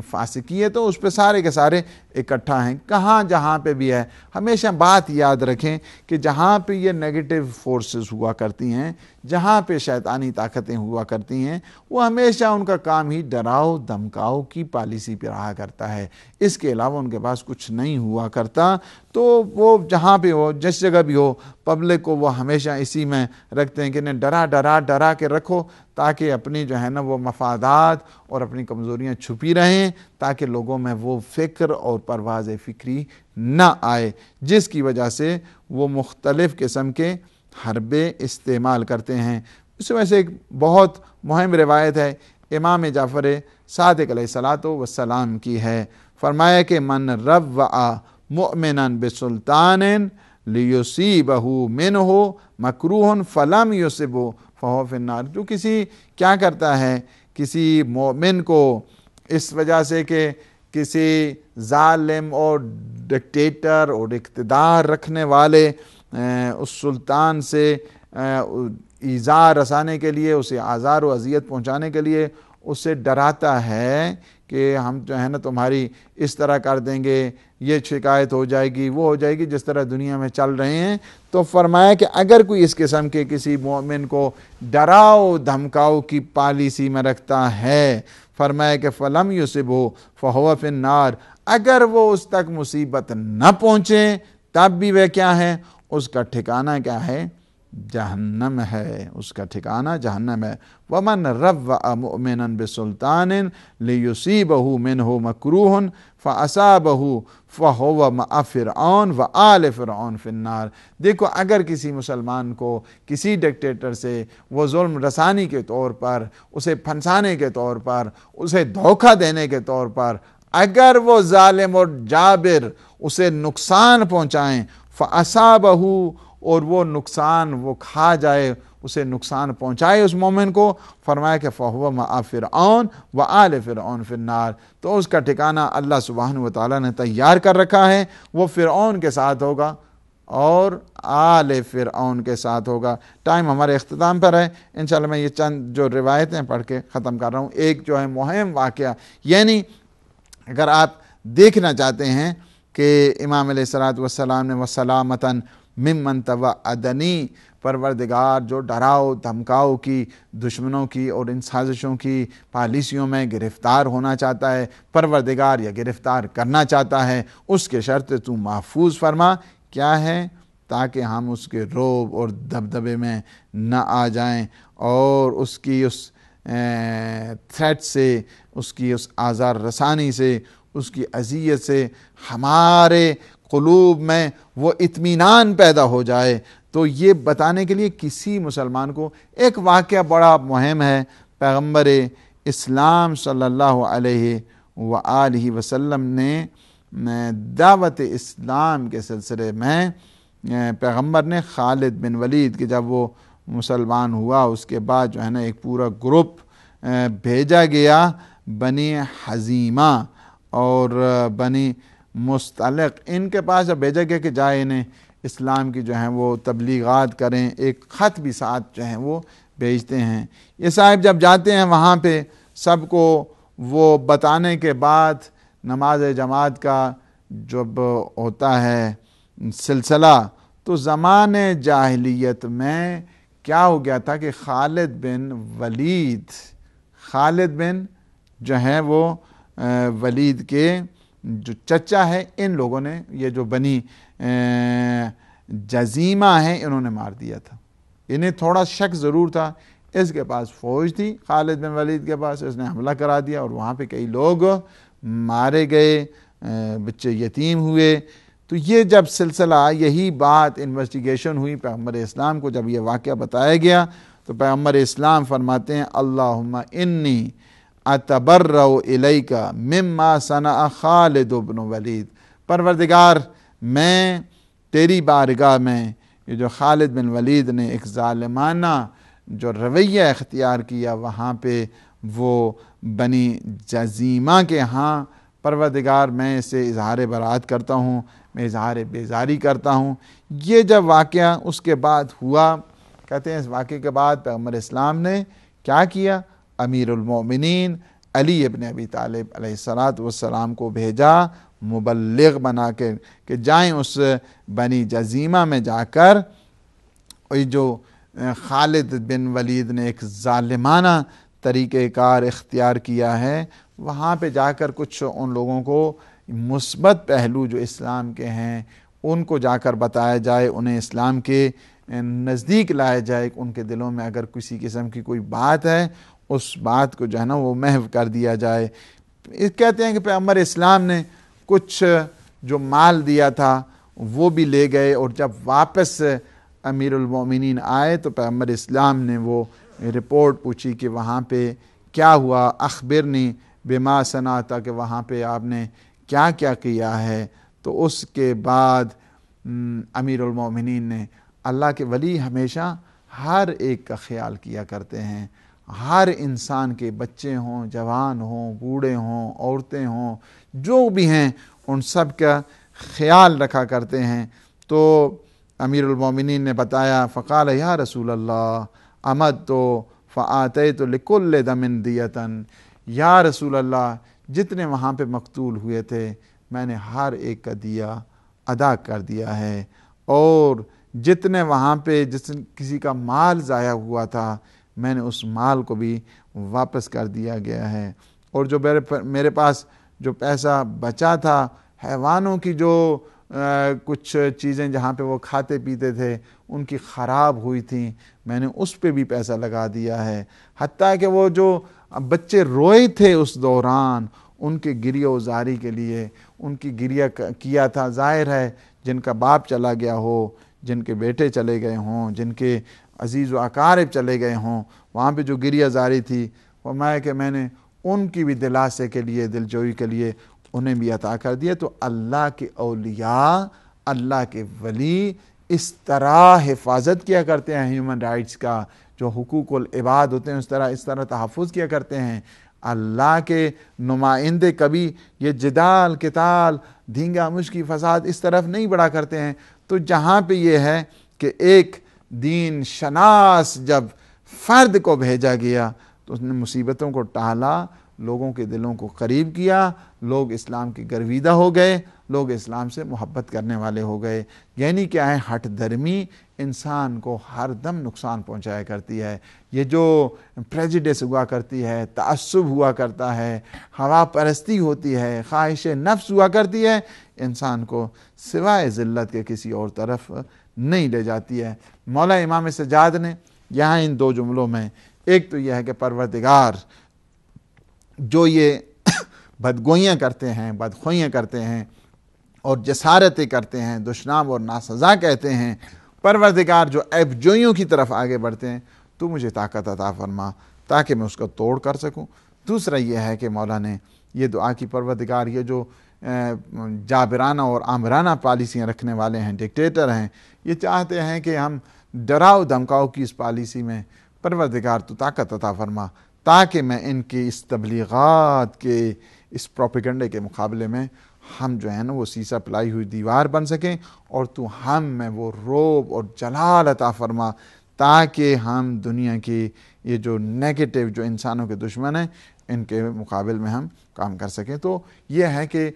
Speaker 1: فاسقی ہے تو اس پہ سارے کے سارے اکٹھا ہیں۔ جہاں پہ بھی ہے، ہمیشہ بات یاد رکھیں کہ جہاں پہ یہ نیگیٹو فورسز ہوا کرتی ہیں، جہاں پہ شیطانی طاقتیں ہوا کرتی ہیں، وہ ہمیشہ ان کا کام ہی ڈراؤ دھمکاؤ کی پالیسی پہ رہا کرتا ہے، اس کے علاوہ ان کے پاس کچھ نہیں ہوا کرتا۔ تو وہ جہاں پہ ہو، جس جگہ بھی ہو، پبلک کو وہ ہمیشہ اسی میں رکھتے ہیں کہ انہیں ڈرا کے رکھو، تاکہ اپنی جو ہے نا وہ مفادات اور اپنی کمزوریاں چھپی رہیں، تاکہ لوگوں میں وہ فکر اور پرواز فکری نہ آئے، جس کی وجہ سے وہ مختلف قسم کے حربے استعمال کرتے ہیں۔ اس میں سے ایک بہت مہم روایت ہے امام جعفر صادق علیہ السلام کی ہے، فرمایا کہ من روع مؤمنا بسلطان لیصیبہ منہ مکروہ فلم یصبہ فہو فی النار۔ جو کسی کیا کرتا ہے، کسی مومن کو اس وجہ سے کہ کسی ظالم اور ڈکٹیٹر اور اقتدار رکھنے والے اس سلطان سے ایذا رسانے کے لیے، اسے آزار و اذیت پہنچانے کے لیے اسے ڈراتا ہے کہ ہم جو ہے نا تمہاری اس طرح کر دیں گے، یہ شکایت ہو جائے گی، وہ ہو جائے گی، جس طرح دنیا میں چل رہے ہیں. تو فرمایا کہ اگر کوئی اس قسم کے کسی مومن کو ڈراؤ دھمکاؤ کی پالیسی میں رکھتا ہے، فرمایا کہ فلم یصبہ فہو فی النار، اگر وہ اس تک مصیبت نہ پہنچے تب بھی وہ کیا ہے، اس کا ٹھکانہ کیا ہے، جہنم ہے، اس کا ٹھکانہ جہنم ہے. وَمَنْ رَوَّأَ مُؤْمِنًا بِسُلْطَانٍ لِيُصِيبَهُ مِنْهُ مَكْرُوهٌ فَأَصَابَهُ فَهُوَ مَعَ فِرْعَوْنَ وَآلِ فِرْعَوْنَ فِي النَّارِ. دیکھو اگر کسی مسلمان کو کسی ڈکٹیٹر سے وہ ظلم رسانی کے طور پر، اسے پھنسانے کے طور پر، اسے دھوکہ دینے کے طور پر اگر وہ ظالم اور جابر اسے نقصان پہنچائیں، فَأَصَابَهُ، اور وہ نقصان وہ کھا جائے، اسے نقصان پہنچائے اس مومن کو، فرمایا کہ فَهُوَ مَعَ فِرْعَوْنَ وَآلِ فِرْعَوْنَ فِي النَّارِ، تو اس کا ٹھکانہ اللہ سبحانہ وتعالیٰ نے تیار کر رکھا ہے، وہ فرعون کے ساتھ ہوگا اور آل فرعون کے ساتھ ہوگا. ٹائم ہمارے اختتام پر ہے، انشاءاللہ میں یہ چند جو روایتیں پڑھ کے ختم کر رہا ہوں. ایک جو ہے مہم واقعہ، یعنی اگر آپ دیکھنا چاہتے ہیں کہ امام علیہ الصلوۃ والسلام نے وسلامتاً ممن توعدنی، پروردگار جو ڈراؤ دھمکاؤ کی، دشمنوں کی اور ان سازشوں کی پالیسیوں میں گرفتار ہونا چاہتا ہے، پروردگار یا گرفتار کرنا چاہتا ہے، اس کے شرط تو محفوظ فرما. کیا ہے؟ تاکہ ہم اس کے رعب اور دبدبے میں نہ آ جائیں اور اس کی اس تھریٹ سے، اس کی اس آزار رسانی سے، اس کی اذیت سے ہمارے قلوب میں وہ اطمینان پیدا ہو جائے. تو یہ بتانے کے لیے کسی مسلمان کو ایک واقعہ بڑا مہم ہے. پیغمبر اسلام صلی اللہ علیہ وآلہ وسلم نے دعوت اسلام کے سلسلے میں پیغمبر نے خالد بن ولید کہ جب وہ مسلمان ہوا اس کے بعد جو ہے نا ایک پورا گروپ بھیجا گیا، بنی حزیمہ اور بنی مستلق، ان کے پاس جب بھیجا گیا کہ جائے انہیں اسلام کی جو ہیں وہ تبلیغات کریں، ایک خط بھی ساتھ جو ہیں وہ بھیجتے ہیں. یہ صاحب جب جاتے ہیں وہاں پہ سب کو وہ بتانے کے بعد نماز جماعت کا جب ہوتا ہے سلسلہ، تو زمانے جاہلیت میں کیا ہو گیا تھا کہ خالد بن جو ہیں وہ ولید کے جو چچا ہے، ان لوگوں نے یہ جو بنی جزیمہ ہیں انہوں نے مار دیا تھا. انہیں تھوڑا شک ضرور تھا، اس کے پاس فوج تھی خالد بن ولید کے پاس، اس نے حملہ کرا دیا اور وہاں پہ کئی لوگ مارے گئے، بچے یتیم ہوئے. تو یہ جب سلسلہ، یہی بات انویسٹیگیشن ہوئی، پیغمبر اسلام کو جب یہ واقعہ بتایا گیا تو پیغمبر اسلام فرماتے ہیں اللہم انی اتبرأ الیک مما صنع خالد بن ولید، پروردگار میں تیری بارگاہ میں یہ جو خالد بن ولید نے ایک ظالمانہ جو رویہ اختیار کیا وہاں پہ وہ بنی جزیمہ کے ہاں، پروردگار میں اسے اظہار برات کرتا ہوں، میں اظہار بیزاری کرتا ہوں. یہ جب واقعہ اس کے بعد ہوا، کہتے ہیں اس واقعے کے بعد پیغمبر اسلام نے کیا کیا، امیر المومنین علی ابن ابی طالب علیہ السلام کو بھیجا مبلغ بنا کے کہ جائیں اس بنی جزیمہ میں جا کر جو خالد بن ولید نے ایک ظالمانہ طریقہ کار اختیار کیا ہے، وہاں پہ جا کر کچھ ان لوگوں کو مثبت پہلو جو اسلام کے ہیں ان کو جا کر بتایا جائے، انہیں اسلام کے نزدیک لایا جائے، ان کے دلوں میں اگر کسی قسم کی کوئی بات ہے اس بات کو جو ہے نا وہ محو کر دیا جائے. کہتے ہیں کہ پیغمبر اسلام نے کچھ جو مال دیا تھا وہ بھی لے گئے، اور جب واپس امیر المومنین آئے تو پیغمبر اسلام نے وہ رپورٹ پوچھی کہ وہاں پہ کیا ہوا، اخبرنی بما صنعت، کہ وہاں پہ آپ نے کیا کیا کیا ہے. تو اس کے بعد امیر المومنین نے، اللہ کے ولی ہمیشہ ہر ایک کا خیال کیا کرتے ہیں، ہر انسان کے بچے ہوں، جوان ہوں، بوڑھے ہوں، عورتیں ہوں، جو بھی ہیں ان سب کا خیال رکھا کرتے ہیں. تو امیر المومنین نے بتایا فقال یا رسول اللہ امد تو فآتیت لکل دم دیتن، یا رسول اللہ جتنے وہاں پہ مقتول ہوئے تھے میں نے ہر ایک کا دیا ادا کر دیا ہے، اور جتنے وہاں پہ کسی کا مال ضائع ہوا تھا میں نے اس مال کو بھی واپس کر دیا گیا ہے، اور جو میرے پاس جو پیسہ بچا تھا حیوانوں کی جو کچھ چیزیں جہاں پہ وہ کھاتے پیتے تھے ان کی خراب ہوئی تھیں میں نے اس پہ بھی پیسہ لگا دیا ہے، حتیٰ کہ وہ جو بچے روئے تھے اس دوران ان کے گریہ و زاری کے لیے ان کی گریہ کیا تھا۔ ظاہر ہے جن کا باپ چلا گیا ہو، جن کے بیٹے چلے گئے ہوں، جن کے عزیز و اقارب چلے گئے ہوں، وہاں پہ جو گریہ زاری تھی فرمایا کہ میں نے ان کی بھی دلاسے کے لیے، دل جوئی کے لیے انہیں بھی عطا کر دیا۔ تو اللہ کے اولیاء، اللہ کے ولی اس طرح حفاظت کیا کرتے ہیں ہیومن رائٹس کا، جو حقوق العباد ہوتے ہیں اس طرح تحفظ کیا کرتے ہیں۔ اللہ کے نمائندے کبھی یہ جدال قتال دھینگا مشکی فساد اس طرف نہیں بڑھا کرتے ہیں۔ تو جہاں پہ یہ ہے کہ ایک دین شناس جب فرد کو بھیجا گیا تو اس نے مصیبتوں کو ٹالا، لوگوں کے دلوں کو قریب کیا، لوگ اسلام کی گرویدہ ہو گئے، لوگ اسلام سے محبت کرنے والے ہو گئے۔ یعنی کیا ہے، ہٹ درمی انسان کو ہر دم نقصان پہنچایا کرتی ہے۔ یہ جو پریجڈس ہوا کرتی ہے، تعصب ہوا کرتا ہے، ہوا پرستی ہوتی ہے، خواہش نفس ہوا کرتی ہے، انسان کو سوائے ذلت کے کسی اور طرف نہیں لے جاتی ہے۔ مولا امام سجاد نے یہاں ان دو جملوں میں ایک تو یہ ہے کہ پروردگار جو یہ بدگوئیاں کرتے ہیں، بدخوئیاں کرتے ہیں اور جسارتیں کرتے ہیں، دشنام اور ناسزا کہتے ہیں، پروردگار جو عیب جوئیوں کی طرف آگے بڑھتے ہیں، تو مجھے طاقت عطا فرما تاکہ میں اس کا توڑ کر سکوں۔ دوسرا یہ ہے کہ مولا نے یہ دعا کی، پروردگار یہ جو جابرانہ اور آمرانہ پالیسیاں رکھنے والے ہیں، ڈکٹیٹر ہیں، یہ چاہتے ہیں کہ ہم ڈراؤ دھمکاؤ کی اس پالیسی میں پروردگار تو طاقت عطا فرما تاکہ میں ان کی اس تبلیغات کے اس پروپیگنڈے کے مقابلے میں ہم جو ہے نا وہ سیسا پلائی ہوئی دیوار بن سکیں، اور تو ہم میں وہ روب اور جلال عطا فرما تاکہ ہم دنیا کی یہ جو نیگیٹو جو انسانوں کے دشمن ہیں ان کے مقابل میں ہم کام کر سکیں۔ تو یہ ہے کہ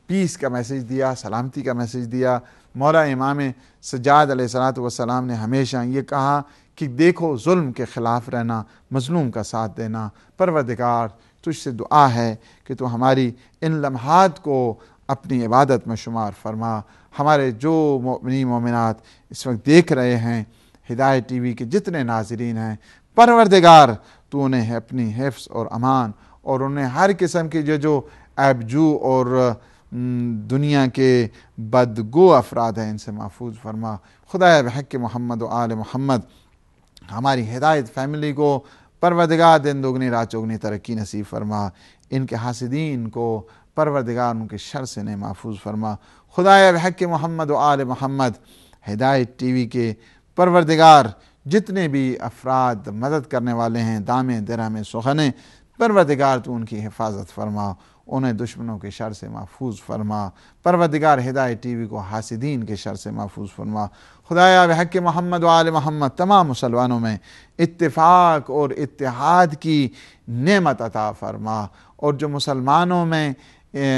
Speaker 1: پیس کا میسیج دیا، سلامتی کا میسیج دیا۔ مولا امام سجاد علیہ السلام نے ہمیشہ یہ کہا کہ دیکھو ظلم کے خلاف رہنا، مظلوم کا ساتھ دینا۔ پروردگار تجھ سے دعا ہے کہ تو ہماری ان لمحات کو اپنی عبادت میں شمار فرما۔ ہمارے جو مومنین مومنات اس وقت دیکھ رہے ہیں، ہدایت ٹی وی کے جتنے ناظرین ہیں، پروردگار تو انہیں اپنی حفظ اور امان اور انہیں ہر قسم کے جو عیب جو اور دنیا کے بدگو افراد ہیں ان سے محفوظ فرما۔ خدایا بحق محمد و آل محمد ہماری ہدایت فیملی کو پروردگار دن دوگنی رات چوگنی ترقی نصیب فرما، ان کے حاسدین کو پروردگار ان کے شر سے نے محفوظ فرما۔ خدایا بحق محمد و آل محمد ہدایت ٹی وی کے پروردگار جتنے بھی افراد مدد کرنے والے ہیں، دامیں درہمیں سخنیں، پروردگار تو ان کی حفاظت فرما، انہیں دشمنوں کے شر سے محفوظ فرما۔ پروردگار ہدایت ٹی وی کو حاسدین کے شر سے محفوظ فرما۔ خدایا بحق محمد و آل محمد تمام مسلمانوں میں اتفاق اور اتحاد کی نعمت عطا فرما، اور جو مسلمانوں میں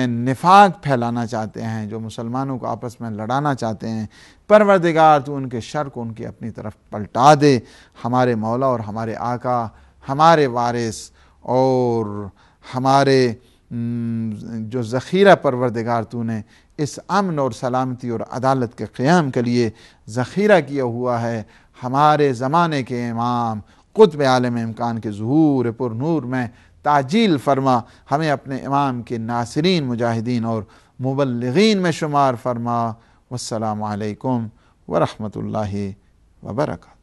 Speaker 1: نفاق پھیلانا چاہتے ہیں، جو مسلمانوں کو آپس میں لڑانا چاہتے ہیں، پروردگار تو ان کے شر کو ان کی اپنی طرف پلٹا دے۔ ہمارے مولا اور ہمارے آقا، ہمارے وارث اور ہمارے جو ذخیرہ پروردگار تو نے اس امن اور سلامتی اور عدالت کے قیام کے لیے ذخیرہ کیا ہوا ہے، ہمارے زمانے کے امام قطب عالم امکان کے ظہور پر نور میں تعجیل فرما، ہمیں اپنے امام کے ناصرین مجاہدین اور مبلغین میں شمار فرما۔ والسلام علیکم ورحمۃ اللہ وبرکاتہ۔